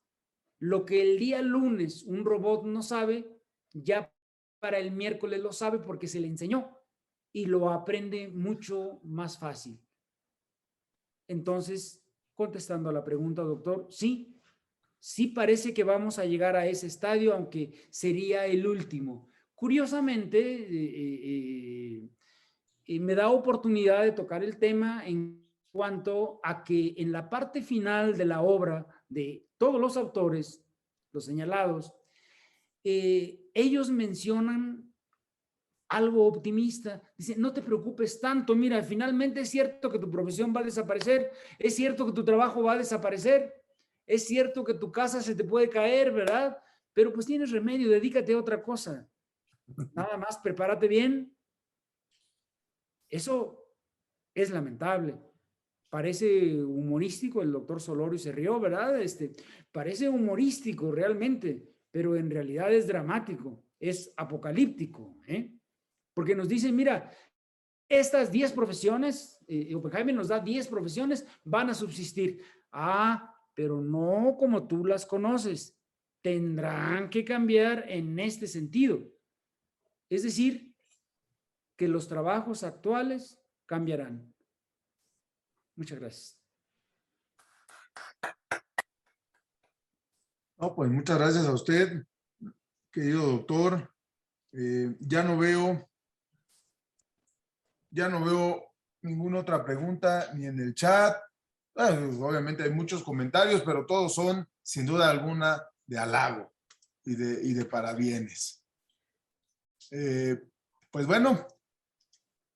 Lo que el día lunes un robot no sabe, ya para el miércoles lo sabe porque se le enseñó y lo aprende mucho más fácil. Entonces, contestando a la pregunta, doctor, sí parece que vamos a llegar a ese estadio, aunque sería el último. Curiosamente, me da oportunidad de tocar el tema en cuanto a que en la parte final de la obra de todos los autores, los señalados, ellos mencionan algo optimista. Dicen, no te preocupes tanto, mira, finalmente es cierto que tu profesión va a desaparecer, es cierto que tu trabajo va a desaparecer, es cierto que tu casa se te puede caer, ¿verdad? Pero pues tienes remedio, dedícate a otra cosa. Nada más, prepárate bien. Eso es lamentable. Parece humorístico, el doctor Solorio se rió, ¿verdad? Parece humorístico realmente, pero en realidad es dramático, es apocalíptico, porque nos dicen, mira, estas 10 profesiones, Oppenheimer nos da 10 profesiones, van a subsistir. Pero no como tú las conoces. Tendrán que cambiar en este sentido. Es decir, que los trabajos actuales cambiarán. Muchas gracias. No, pues muchas gracias a usted, querido doctor. Ya no veo ninguna otra pregunta ni en el chat. Obviamente hay muchos comentarios, pero todos son, sin duda alguna, de halago y de parabienes. Pues bueno,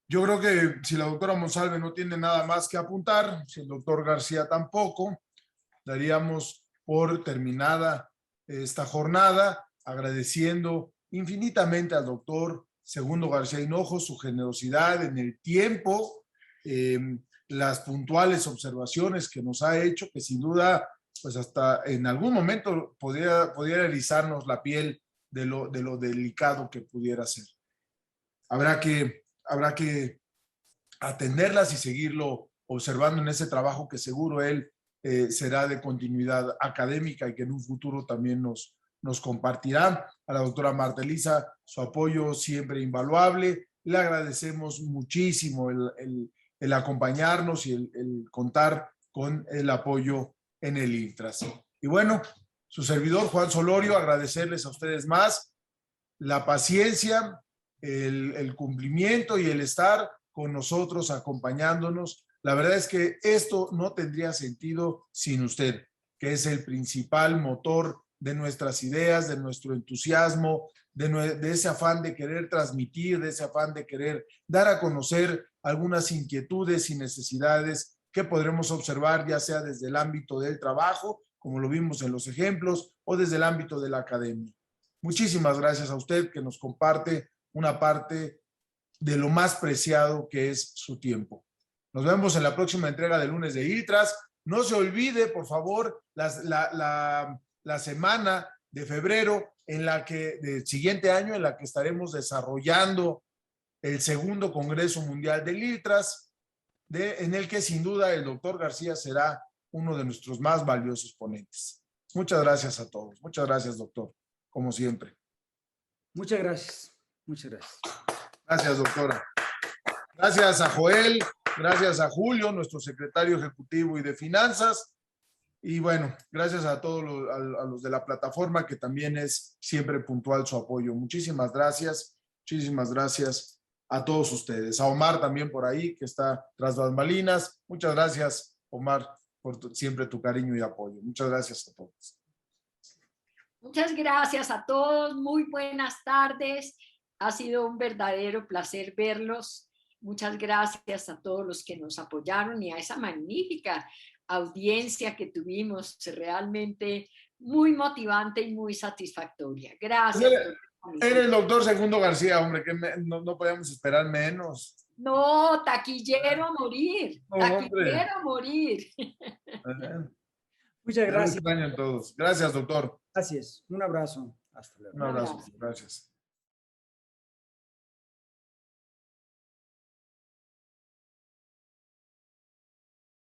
yo creo que si la doctora Monsalve no tiene nada más que apuntar, si el doctor García tampoco, daríamos por terminada esta jornada, agradeciendo infinitamente al doctor Segundo García Hinojosa su generosidad en el tiempo, las puntuales observaciones que nos ha hecho, que sin duda, pues hasta en algún momento podría erizarnos la piel de lo delicado que pudiera ser. Habrá que atenderlas y seguirlo observando en ese trabajo que seguro él será de continuidad académica y que en un futuro también nos compartirá. A la doctora Marta Elisa, su apoyo siempre invaluable. Le agradecemos muchísimo el acompañarnos y el contar con el apoyo en el INTRAS. Y bueno, su servidor Juan Solorio, agradecerles a ustedes más la paciencia, el cumplimiento y el estar con nosotros acompañándonos. La verdad es que esto no tendría sentido sin usted, que es el principal motor de nuestras ideas, de nuestro entusiasmo, de ese afán de querer transmitir, de ese afán de querer dar a conocer algunas inquietudes y necesidades que podremos observar ya sea desde el ámbito del trabajo como lo vimos en los ejemplos, o desde el ámbito de la academia. Muchísimas gracias a usted que nos comparte una parte de lo más preciado que es su tiempo. Nos vemos en la próxima entrega de Lunes de ILTRAS. No se olvide, por favor, la semana de febrero, del siguiente año, en la que estaremos desarrollando el segundo Congreso Mundial del ILTRAS, en el que sin duda el doctor García será uno de nuestros más valiosos ponentes. Muchas gracias a todos. Muchas gracias, doctor, como siempre. Muchas gracias. Muchas gracias. Gracias, doctora. Gracias a Joel, gracias a Julio, nuestro secretario ejecutivo y de finanzas. Y bueno, gracias a todos a los de la plataforma, que también es siempre puntual su apoyo. Muchísimas gracias a todos ustedes. A Omar también por ahí, que está tras bambalinas. Muchas gracias, Omar, por siempre tu cariño y apoyo. Muchas gracias a todos. Muchas gracias a todos. Muy buenas tardes. Ha sido un verdadero placer verlos. Muchas gracias a todos los que nos apoyaron y a esa magnífica audiencia que tuvimos, realmente muy motivante y muy satisfactoria. Gracias. Eres el doctor Segundo García, hombre, que no podíamos esperar menos. No, taquillero a morir, No, taquillero a morir. Muchas gracias. Extraño a todos. Gracias, doctor. Gracias. Un abrazo. Hasta luego. Un abrazo. Gracias.